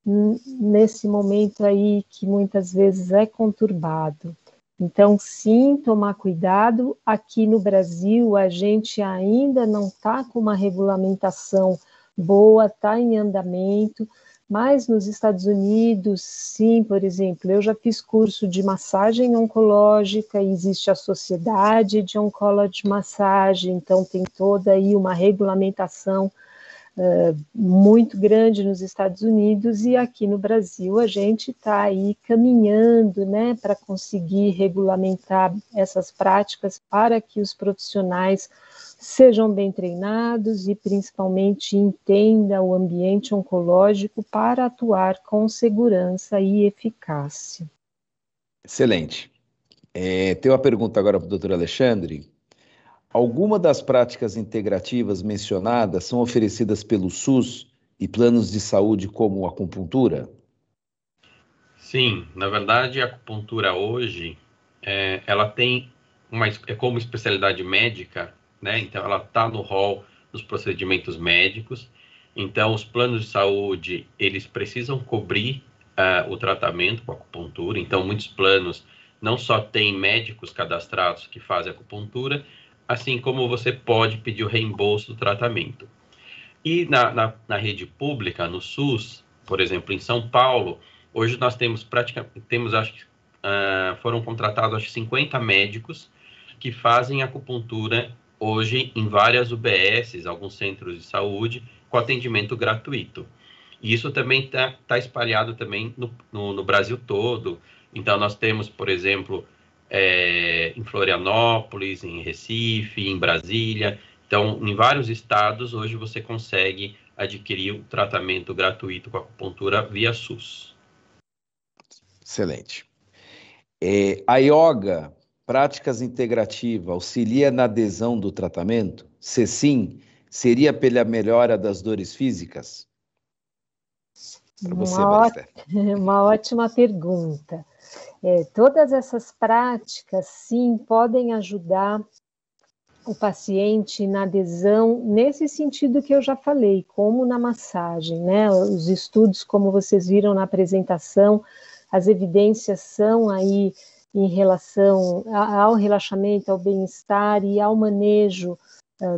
nesse momento aí que muitas vezes é conturbado. Então, sim, tomar cuidado. Aqui no Brasil, a gente ainda não está com uma regulamentação boa, está em andamento, mas nos Estados Unidos, sim, por exemplo, eu já fiz curso de massagem oncológica, existe a Sociedade de Oncology Massagem, então tem toda aí uma regulamentação muito grande nos Estados Unidos, e aqui no Brasil a gente está aí caminhando, né, para conseguir regulamentar essas práticas para que os profissionais sejam bem treinados e principalmente entendam o ambiente oncológico para atuar com segurança e eficácia. Excelente. Tem uma pergunta agora para o doutor Alexandre. Alguma das práticas integrativas mencionadas são oferecidas pelo SUS e planos de saúde como acupuntura? Sim, na verdade a acupuntura hoje, ela tem como especialidade médica, né? Então ela está no rol dos procedimentos médicos. Então os planos de saúde, eles precisam cobrir o tratamento com acupuntura. Então muitos planos não só têm médicos cadastrados que fazem acupuntura, assim como você pode pedir o reembolso do tratamento. E na rede pública, no SUS, por exemplo, em São Paulo, hoje nós acho que foram contratados acho, 50 médicos que fazem acupuntura hoje em várias UBSs, alguns centros de saúde, com atendimento gratuito. E isso também está espalhado também no Brasil todo. Então nós temos, por exemplo, em Florianópolis, em Recife, em Brasília. Então, em vários estados, hoje você consegue adquirir o tratamento gratuito com acupuntura via SUS. Excelente. A yoga, práticas integrativas, auxilia na adesão do tratamento? Se sim, seria pela melhora das dores físicas? Para você, Maristela. Uma ótima pergunta. Todas essas práticas, sim, podem ajudar o paciente na adesão, nesse sentido que eu já falei, como na massagem, né? Os estudos, como vocês viram na apresentação, as evidências são aí em relação ao relaxamento, ao bem-estar e ao manejo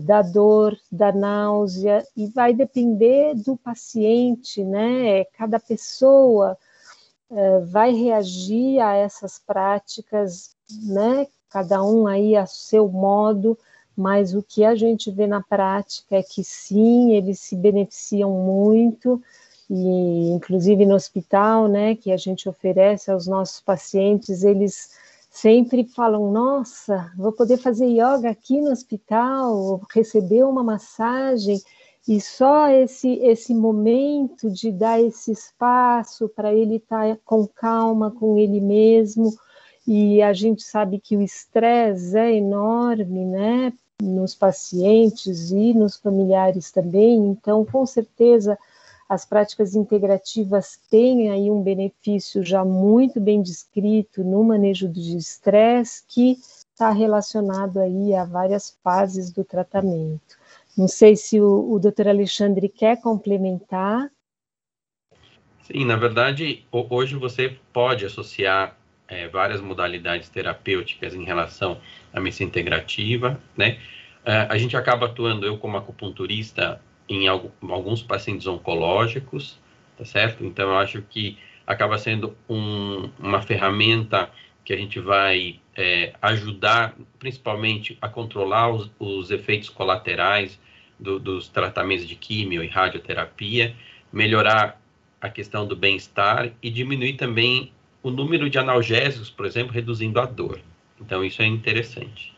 da dor, da náusea, e vai depender do paciente, né? Cada pessoa vai reagir a essas práticas, né? Cada um aí a seu modo, mas o que a gente vê na prática é que sim, eles se beneficiam muito, e inclusive no hospital, né, que a gente oferece aos nossos pacientes, eles sempre falam, nossa, vou poder fazer yoga aqui no hospital, receber uma massagem, e só esse momento de dar esse espaço para ele estar com calma com ele mesmo, e a gente sabe que o estresse é enorme, né, nos pacientes e nos familiares também, então, com certeza, as práticas integrativas têm aí um benefício já muito bem descrito no manejo do estresse, que está relacionado aí a várias fases do tratamento. Não sei se o Dr. Alexandre quer complementar. Sim, na verdade, hoje você pode associar várias modalidades terapêuticas em relação à medicina integrativa, né? A gente acaba atuando, eu como acupunturista, em alguns pacientes oncológicos, tá certo? Então, eu acho que acaba sendo uma ferramenta que a gente vai ajudar, principalmente, a controlar os efeitos colaterais dos tratamentos de quimio e radioterapia, melhorar a questão do bem-estar e diminuir também o número de analgésicos, por exemplo, reduzindo a dor. Então, isso é interessante.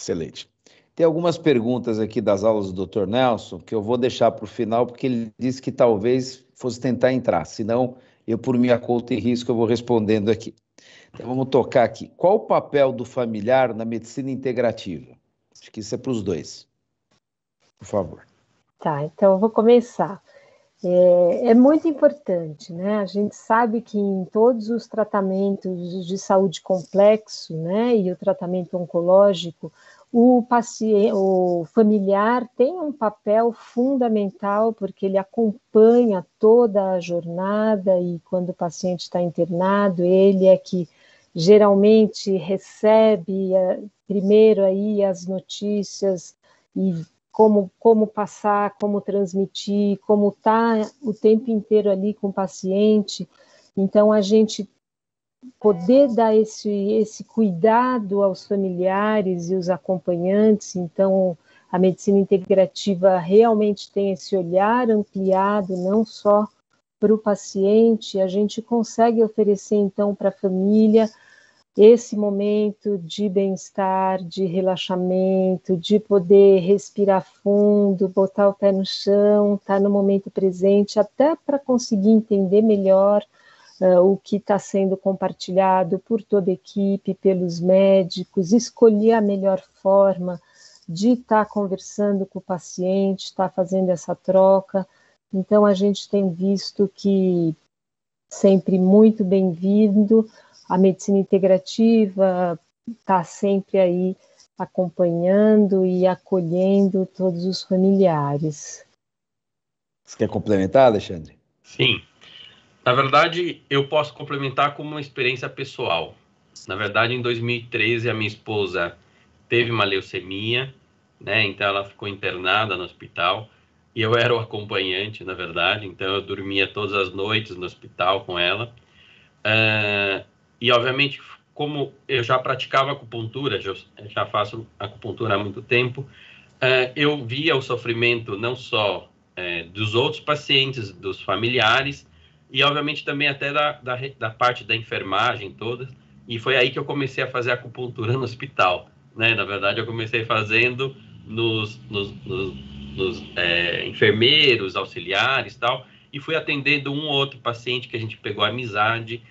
Excelente. Tem algumas perguntas aqui das aulas do Dr. Nelson que eu vou deixar para o final, porque ele disse que talvez fosse tentar entrar, senão eu, por minha conta e risco, eu vou respondendo aqui. Então, vamos tocar aqui. Qual o papel do familiar na medicina integrativa? Acho que isso é para os dois. Por favor. Tá, então eu vou começar. É muito importante, né? A gente sabe que em todos os tratamentos de saúde complexo, né, e o tratamento oncológico, o familiar tem um papel fundamental, porque ele acompanha toda a jornada, e quando o paciente está internado, ele é que geralmente recebe primeiro aí as notícias e como passar, como transmitir, como estar o tempo inteiro ali com o paciente. Então, a gente poder dar esse cuidado aos familiares e os acompanhantes. Então, a medicina integrativa realmente tem esse olhar ampliado, não só para o paciente, a gente consegue oferecer, então, para a família esse momento de bem-estar, de relaxamento, de poder respirar fundo, botar o pé no chão, estar no momento presente, até para conseguir entender melhor o que está sendo compartilhado por toda a equipe, pelos médicos, escolher a melhor forma de estar conversando com o paciente, estar fazendo essa troca. Então, a gente tem visto que sempre muito bem-vindo. A medicina integrativa está sempre aí acompanhando e acolhendo todos os familiares. Você quer complementar, Alexandre? Sim. Na verdade, eu posso complementar com uma experiência pessoal. Na verdade, em 2013, a minha esposa teve uma leucemia, né? Então, ela ficou internada no hospital. E eu era o acompanhante, na verdade. Então, eu dormia todas as noites no hospital com ela. E, obviamente, como eu já praticava acupuntura, já faço acupuntura há muito tempo, eu via o sofrimento não só dos outros pacientes, dos familiares, e, obviamente, também até da parte da enfermagem toda. E foi aí que eu comecei a fazer acupuntura no hospital, né? Na verdade, eu comecei fazendo nos enfermeiros, auxiliares e tal, e fui atendendo um ou outro paciente que a gente pegou amizade.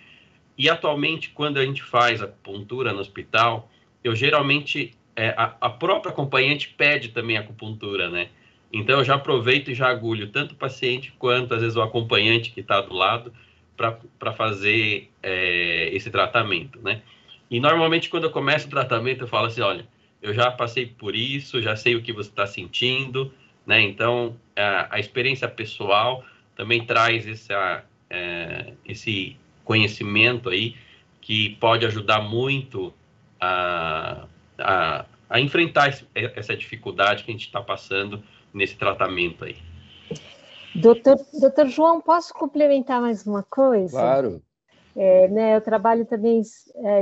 E atualmente, quando a gente faz acupuntura no hospital, eu geralmente, a própria acompanhante pede também acupuntura, né? Então, eu já aproveito e já agulho tanto o paciente quanto, às vezes, o acompanhante que está do lado para fazer esse tratamento, né? E, normalmente, quando eu começo o tratamento, eu falo assim, olha, eu já passei por isso, já sei o que você está sentindo, né? Então, a experiência pessoal também traz esse conhecimento aí que pode ajudar muito a enfrentar essa dificuldade que a gente está passando nesse tratamento aí. Doutor João, posso complementar mais uma coisa? Claro. Né, eu trabalho também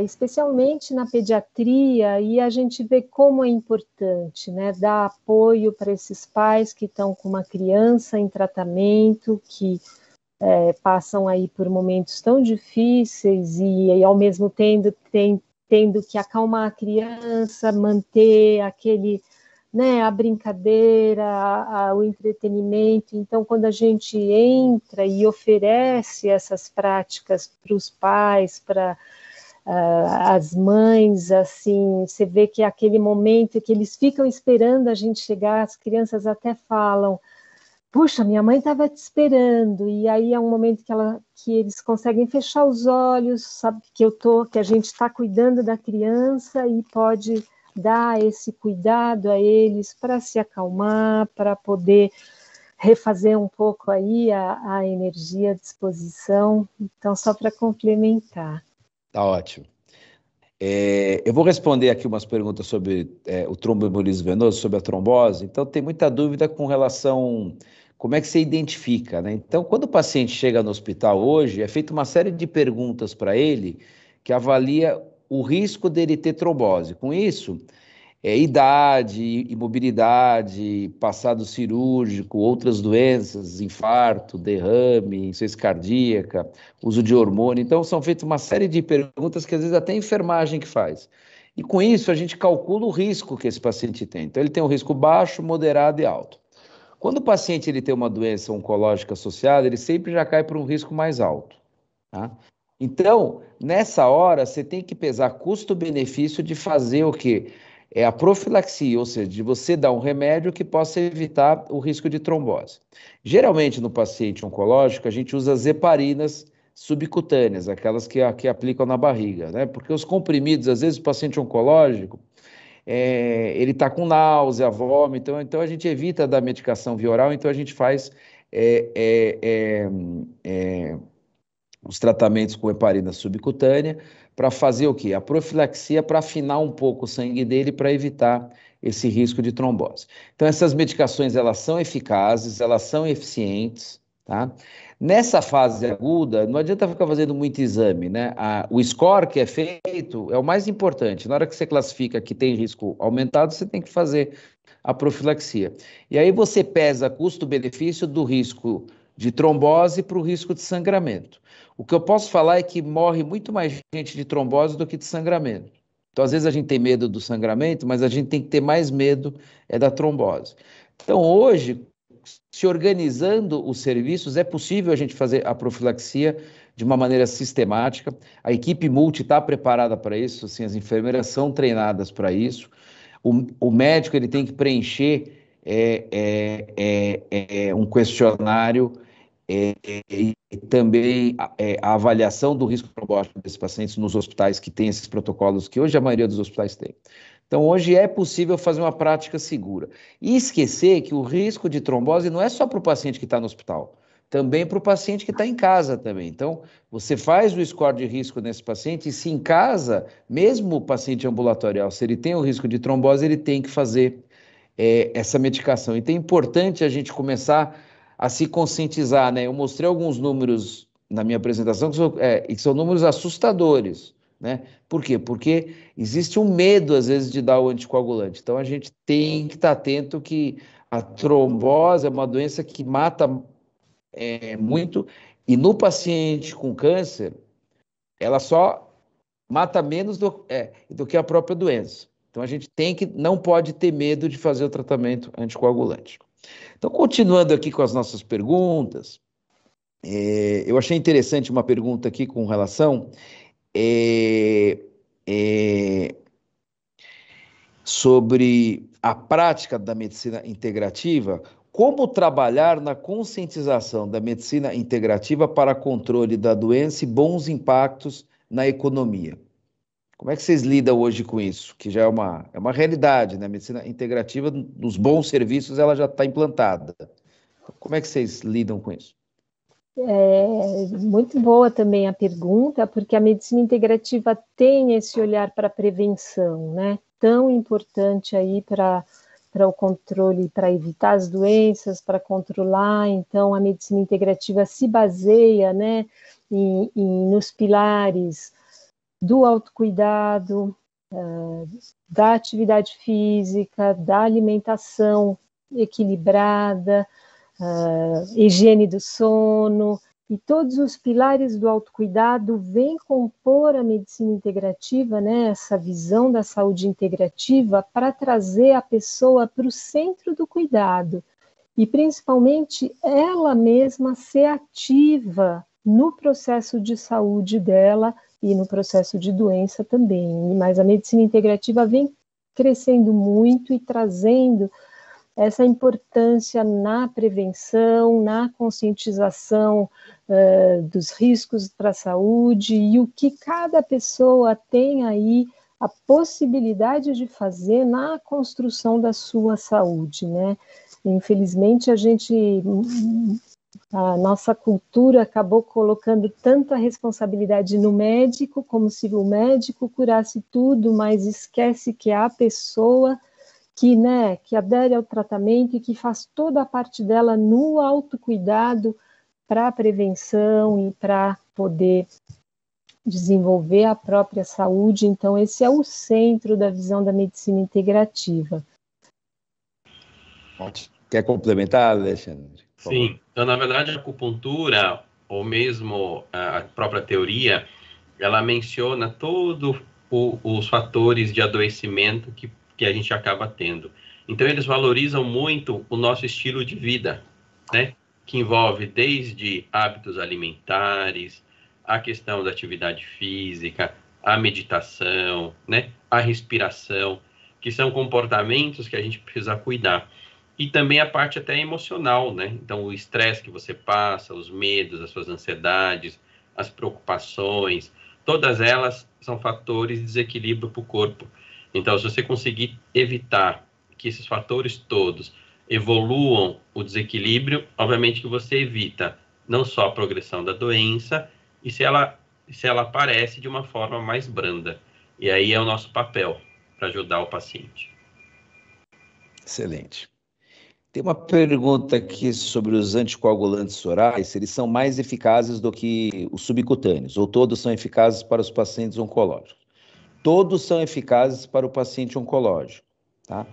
especialmente na pediatria, e a gente vê como é importante, né, dar apoio para esses pais que estão com uma criança em tratamento, que passam aí por momentos tão difíceis e ao mesmo tempo tendo que acalmar a criança, manter aquele, né, a brincadeira, o entretenimento. Então, quando a gente entra e oferece essas práticas para os pais, para as mães, assim, você vê que é aquele momento que eles ficam esperando a gente chegar, as crianças até falam, puxa, minha mãe estava te esperando, e aí é um momento que eles conseguem fechar os olhos, sabe que a gente está cuidando da criança e pode dar esse cuidado a eles para se acalmar, para poder refazer um pouco aí a energia, a disposição. Então, só para complementar. Tá ótimo. Eu vou responder aqui umas perguntas sobre o tromboembolismo venoso, sobre a trombose. Então, tem muita dúvida com relação como é que você identifica, né? Então, quando o paciente chega no hospital hoje, é feita uma série de perguntas para ele que avalia o risco dele ter trombose. Com isso, idade, imobilidade, passado cirúrgico, outras doenças, infarto, derrame, insuficiência cardíaca, uso de hormônio. Então, são feitas uma série de perguntas que às vezes até a enfermagem que faz. E com isso a gente calcula o risco que esse paciente tem. Então ele tem um risco baixo, moderado e alto. Quando o paciente ele tem uma doença oncológica associada, ele sempre já cai para um risco mais alto, tá? Então, nessa hora, você tem que pesar custo-benefício de fazer o quê? É a profilaxia, ou seja, de você dar um remédio que possa evitar o risco de trombose. Geralmente, no paciente oncológico, a gente usa as heparinas subcutâneas, aquelas que aplicam na barriga, né? Porque os comprimidos, às vezes, o paciente oncológico, ele está com náusea, vômito, então a gente evita dar medicação via oral, então a gente faz os tratamentos com heparina subcutânea para fazer o quê? A profilaxia para afinar um pouco o sangue dele para evitar esse risco de trombose. Então essas medicações elas são eficazes, elas são eficientes, tá? Nessa fase aguda, não adianta ficar fazendo muito exame, né? O score que é feito é o mais importante. Na hora que você classifica que tem risco aumentado, você tem que fazer a profilaxia. E aí você pesa custo-benefício do risco de trombose para o risco de sangramento. O que eu posso falar é que morre muito mais gente de trombose do que de sangramento. Então, às vezes a gente tem medo do sangramento, mas a gente tem que ter mais medo da trombose. Então, hoje, se organizando os serviços, é possível a gente fazer a profilaxia de uma maneira sistemática. A equipe multi está preparada para isso, assim, as enfermeiras são treinadas para isso. O médico ele tem que preencher um questionário e também a avaliação do risco trombótico desses pacientes nos hospitais que têm esses protocolos que hoje a maioria dos hospitais tem. Então, hoje é possível fazer uma prática segura. E esquecer que o risco de trombose não é só para o paciente que está no hospital, também para o paciente que está em casa também. Então, você faz o score de risco nesse paciente e se em casa, mesmo o paciente ambulatorial, se ele tem o risco de trombose, ele tem que fazer essa medicação. Então, é importante a gente começar a se conscientizar, né? Eu mostrei alguns números na minha apresentação que são números assustadores, né? Por quê? Porque existe um medo, às vezes, de dar o anticoagulante. Então, a gente tem que estar atento que a trombose é uma doença que mata muito, e no paciente com câncer, ela só mata menos do que a própria doença. Então, a gente não pode ter medo de fazer o tratamento anticoagulante. Então, continuando aqui com as nossas perguntas, eu achei interessante uma pergunta aqui com relação sobre a prática da medicina integrativa, como trabalhar na conscientização da medicina integrativa para controle da doença e bons impactos na economia. Como é que vocês lidam hoje com isso? Que já é uma realidade, né? A medicina integrativa, nos bons serviços, ela já está implantada. Como é que vocês lidam com isso? Muito boa também a pergunta, porque a medicina integrativa tem esse olhar para a prevenção, né? Tão importante aí para o controle, para evitar as doenças, para controlar. Então, a medicina integrativa se baseia, né, nos pilares do autocuidado, da atividade física, da alimentação equilibrada, higiene do sono, e todos os pilares do autocuidado vêm compor a medicina integrativa, né, essa visão da saúde integrativa, para trazer a pessoa para o centro do cuidado, e principalmente ela mesma ser ativa no processo de saúde dela e no processo de doença também. Mas a medicina integrativa vem crescendo muito e trazendo essa importância na prevenção, na conscientização dos riscos para a saúde e o que cada pessoa tem aí a possibilidade de fazer na construção da sua saúde, né? Infelizmente, a nossa cultura acabou colocando tanta responsabilidade no médico, como se o médico curasse tudo, mas esquece que é a pessoa que adere ao tratamento e que faz toda a parte dela no autocuidado para a prevenção e para poder desenvolver a própria saúde. Então, esse é o centro da visão da medicina integrativa. Quer complementar, Alexandre? Sim, então, na verdade, a acupuntura, ou mesmo a própria teoria, ela menciona todo os fatores de adoecimento que a gente acaba tendo. Então, eles valorizam muito o nosso estilo de vida, né? Que envolve desde hábitos alimentares, a questão da atividade física, a meditação, né? A respiração, que são comportamentos que a gente precisa cuidar. E também a parte até emocional, né? Então, o estresse que você passa, os medos, as suas ansiedades, as preocupações, todas elas são fatores de desequilíbrio para o corpo. Então, se você conseguir evitar que esses fatores todos evoluam o desequilíbrio, obviamente que você evita não só a progressão da doença, e se ela aparece de uma forma mais branda. E aí é o nosso papel para ajudar o paciente. Excelente. Tem uma pergunta aqui sobre os anticoagulantes orais, se eles são mais eficazes do que os subcutâneos, ou todos são eficazes para os pacientes oncológicos. Todos são eficazes para o paciente oncológico, tá?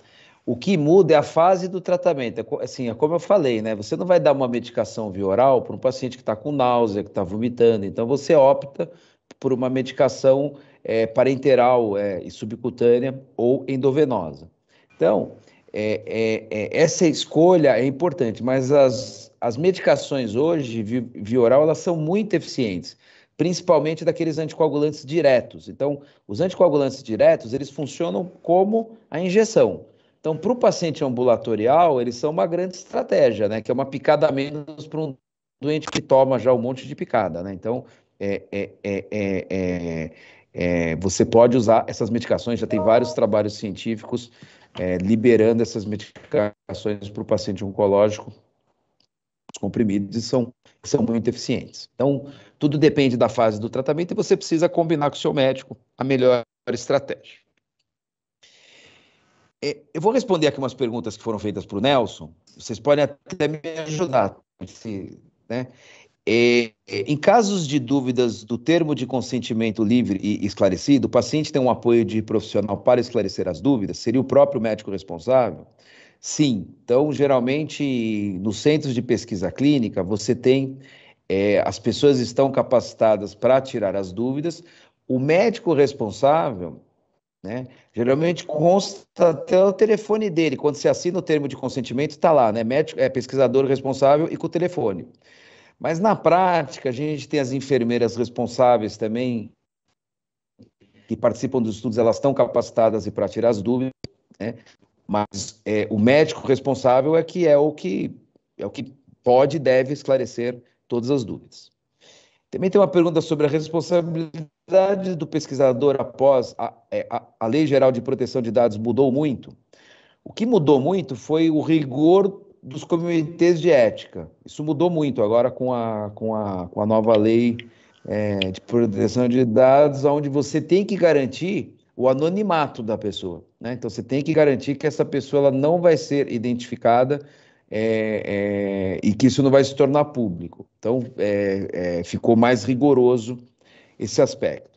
O que muda é a fase do tratamento. Assim, é como eu falei, né? Você não vai dar uma medicação via oral para um paciente que está com náusea, que está vomitando. Então, você opta por uma medicação parenteral e subcutânea ou endovenosa. Então, essa escolha é importante, mas as medicações hoje, via oral, elas são muito eficientes, principalmente daqueles anticoagulantes diretos. Então, os anticoagulantes diretos, eles funcionam como a injeção. Então, para o paciente ambulatorial, eles são uma grande estratégia, né? Que é uma picada a menos para um doente que toma já um monte de picada, né? Então, você pode usar essas medicações, já tem vários trabalhos científicos liberando essas medicações para o paciente oncológico. Os comprimidos são muito eficientes. Então, tudo depende da fase do tratamento e você precisa combinar com o seu médico a melhor estratégia. Eu vou responder aqui umas perguntas que foram feitas para o Nelson. Vocês podem até me ajudar, né? Em casos de dúvidas do termo de consentimento livre e esclarecido, o paciente tem um apoio de profissional para esclarecer as dúvidas? Seria o próprio médico responsável? Sim. Então, geralmente, nos centros de pesquisa clínica, você tem, as pessoas estão capacitadas para tirar as dúvidas. O médico responsável, né, geralmente consta até o telefone dele. Quando você assina o termo de consentimento, está lá, né? Médico, pesquisador responsável e com o telefone. Mas na prática, a gente tem as enfermeiras responsáveis também, que participam dos estudos, elas estão capacitadas para tirar as dúvidas, né? Mas o médico responsável é o que pode e deve esclarecer todas as dúvidas. Também tem uma pergunta sobre a responsabilidade do pesquisador após a Lei Geral de Proteção de Dados mudou muito. O que mudou muito foi o rigor dos comitês de ética. Isso mudou muito agora com a nova lei de proteção de dados, onde você tem que garantir o anonimato da pessoa, né? Então, você tem que garantir que essa pessoa ela não vai ser identificada e que isso não vai se tornar público. Então, ficou mais rigoroso esse aspecto.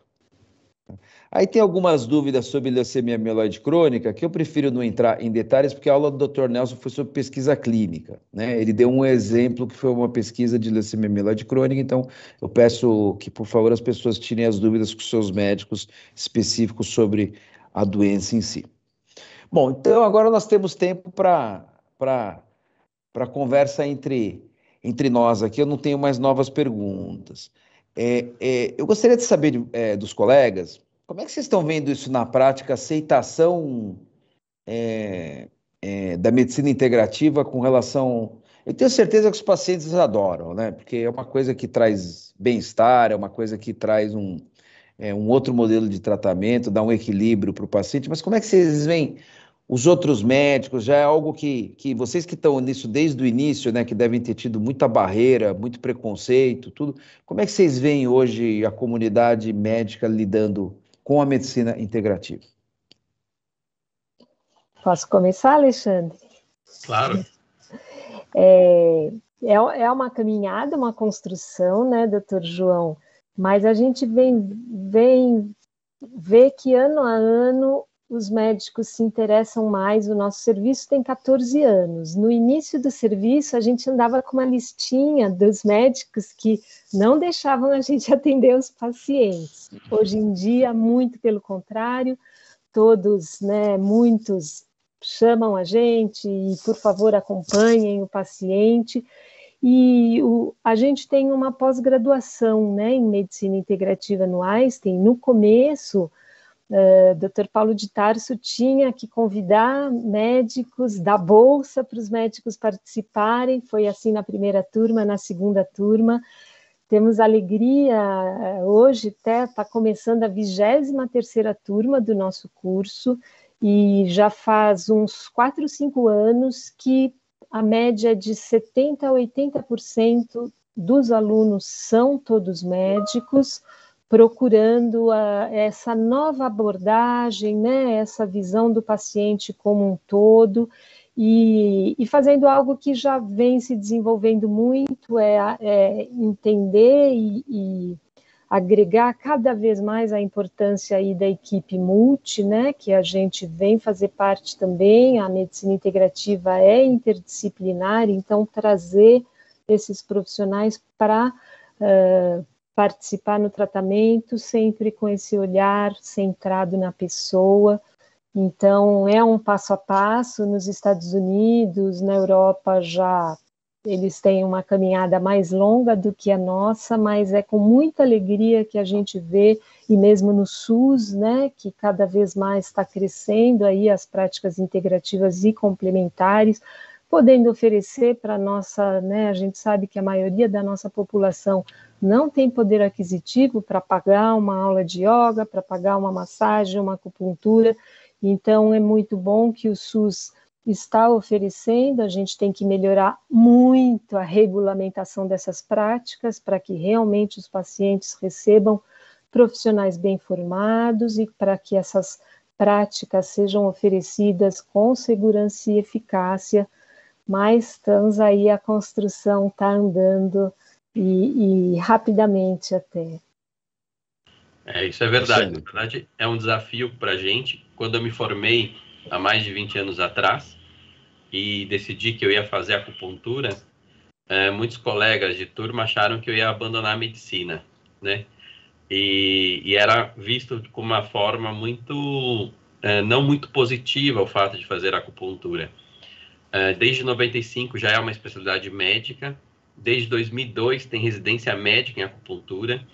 Aí tem algumas dúvidas sobre leucemia mieloide crônica, que eu prefiro não entrar em detalhes, porque a aula do Dr. Nelson foi sobre pesquisa clínica, né? Ele deu um exemplo que foi uma pesquisa de leucemia mieloide crônica, então eu peço que, por favor, as pessoas tirem as dúvidas com seus médicos específicos sobre a doença em si. Bom, então agora nós temos tempo para conversa entre nós aqui, eu não tenho mais novas perguntas. Eu gostaria de saber dos colegas, como é que vocês estão vendo isso na prática, a aceitação da medicina integrativa com relação... Eu tenho certeza que os pacientes adoram, né? Porque é uma coisa que traz bem-estar, é uma coisa que traz um outro modelo de tratamento, dá um equilíbrio para o paciente, mas como é que vocês veem os outros médicos? Já é algo que vocês que estão nisso desde o início, né, que devem ter tido muita barreira, muito preconceito, tudo. Como é que vocês veem hoje a comunidade médica lidando com a medicina integrativa? Posso começar, Alexandre? Claro. É uma caminhada, uma construção, né, doutor João? Mas a gente vem ver que ano a ano os médicos se interessam mais. O nosso serviço tem 14 anos. No início do serviço, a gente andava com uma listinha dos médicos que não deixavam a gente atender os pacientes. Hoje em dia, muito pelo contrário, todos, né, muitos chamam a gente e, por favor, acompanhem o paciente. E a gente tem uma pós-graduação, né, em Medicina Integrativa no Einstein. No começo, Dr. Paulo de Tarso tinha que convidar médicos da Bolsa para os médicos participarem, foi assim na primeira turma, na segunda turma. Temos alegria, hoje até está começando a 23ª turma do nosso curso, e já faz uns 4, 5 anos que a média de 70% a 80% dos alunos são todos médicos, procurando essa nova abordagem, né, essa visão do paciente como um todo, e fazendo algo que já vem se desenvolvendo muito, é entender e agregar cada vez mais a importância aí da equipe multi, né, que a gente vem fazer parte também. A medicina integrativa é interdisciplinar, então trazer esses profissionais para participar no tratamento, sempre com esse olhar centrado na pessoa. Então, é um passo a passo. Nos Estados Unidos, na Europa, já eles têm uma caminhada mais longa do que a nossa, mas é com muita alegria que a gente vê, e mesmo no SUS, né, que cada vez mais está crescendo aí as práticas integrativas e complementares, podendo oferecer para a nossa, né, a gente sabe que a maioria da nossa população não tem poder aquisitivo para pagar uma aula de yoga, para pagar uma massagem, uma acupuntura. Então, é muito bom que o SUS está oferecendo. A gente tem que melhorar muito a regulamentação dessas práticas para que realmente os pacientes recebam profissionais bem formados e para que essas práticas sejam oferecidas com segurança e eficácia. Mas estamos aí, a construção está andando e rapidamente até. Isso é verdade. Na verdade, é um desafio para a gente. Quando eu me formei há mais de 20 anos atrás e decidi que eu ia fazer acupuntura, muitos colegas de turma acharam que eu ia abandonar a medicina, né? E era visto como uma forma muito, não muito positiva o fato de fazer acupuntura. Desde 95 já é uma especialidade médica, desde 2002 tem residência médica em acupuntura,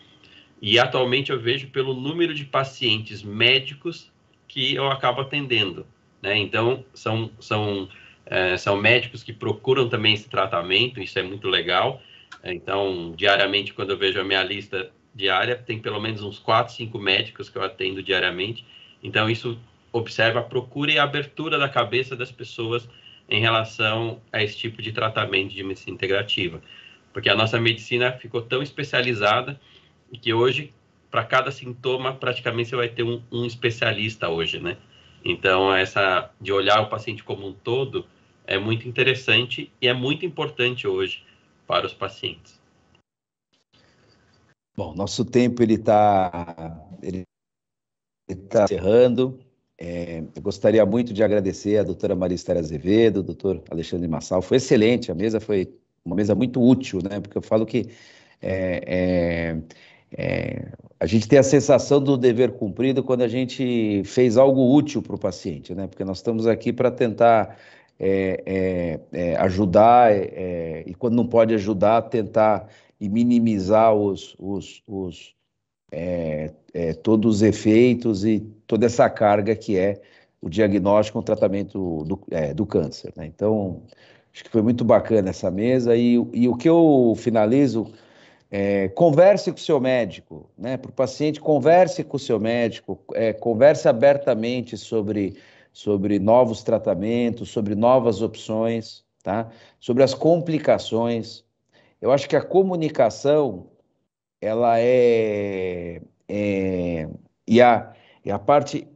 e atualmente eu vejo pelo número de pacientes médicos que eu acabo atendendo, né? Então, são médicos que procuram também esse tratamento, isso é muito legal. Então, diariamente, quando eu vejo a minha lista diária, tem pelo menos uns 4, 5 médicos que eu atendo diariamente. Então, isso observa a procura e a abertura da cabeça das pessoas em relação a esse tipo de tratamento de medicina integrativa. Porque a nossa medicina ficou tão especializada e que hoje, para cada sintoma, praticamente você vai ter um especialista hoje, né? Então, essa de olhar o paciente como um todo é muito interessante e é muito importante hoje para os pacientes. Bom, nosso tempo ele está encerrando. Eu gostaria muito de agradecer a doutora Maria Esther Azevedo, doutor Alexandre Massal. Foi excelente, a mesa foi uma mesa muito útil, né? Porque eu falo que a gente tem a sensação do dever cumprido quando a gente fez algo útil para o paciente, né? Porque nós estamos aqui para tentar ajudar, e quando não pode ajudar, tentar e minimizar todos os efeitos e toda essa carga que é o diagnóstico e o tratamento do câncer, né? Então, acho que foi muito bacana essa mesa, e o que eu finalizo, converse com o seu médico, né? Para o paciente, converse com o seu médico, converse abertamente sobre novos tratamentos, sobre novas opções, tá? Sobre as complicações. Eu acho que a comunicação, ela e a parte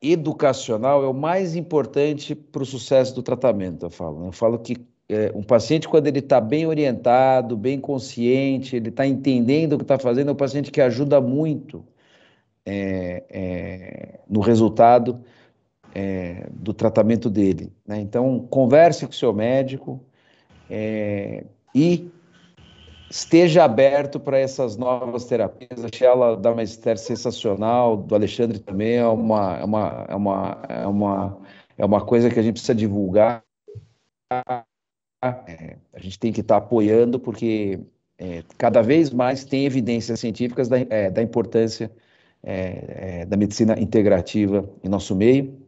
educacional é o mais importante para o sucesso do tratamento, eu falo, né? Eu falo que um paciente, quando ele está bem orientado, bem consciente, ele está entendendo o que está fazendo, é um paciente que ajuda muito no resultado do tratamento dele, né? Então, converse com o seu médico e esteja aberto para essas novas terapias. Achei ela da Magister sensacional, do Alexandre também, é uma coisa que a gente precisa divulgar. A gente tem que estar apoiando, porque cada vez mais tem evidências científicas da importância da medicina integrativa em nosso meio.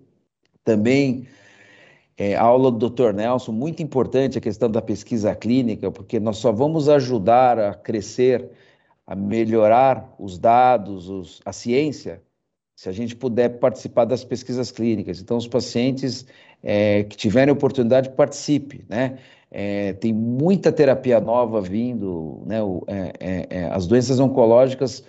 Também a aula do Dr. Nelson, muito importante a questão da pesquisa clínica, porque nós só vamos ajudar a crescer, a melhorar os dados, a ciência, se a gente puder participar das pesquisas clínicas. Então, os pacientes que tiverem oportunidade, participe, né? Tem muita terapia nova vindo, né? As doenças oncológicas,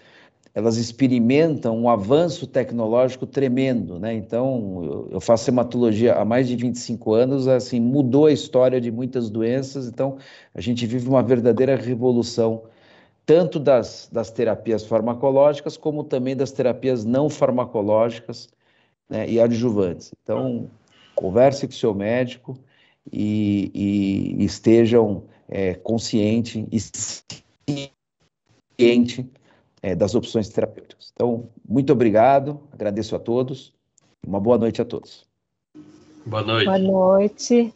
elas experimentam um avanço tecnológico tremendo, né? Então, eu faço hematologia há mais de 25 anos, assim, mudou a história de muitas doenças, então a gente vive uma verdadeira revolução, tanto das terapias farmacológicas, como também das terapias não farmacológicas, né, e adjuvantes. Então, converse com o seu médico e estejam conscientes e cientes das opções terapêuticas. Então, muito obrigado, agradeço a todos, uma boa noite a todos. Boa noite. Boa noite.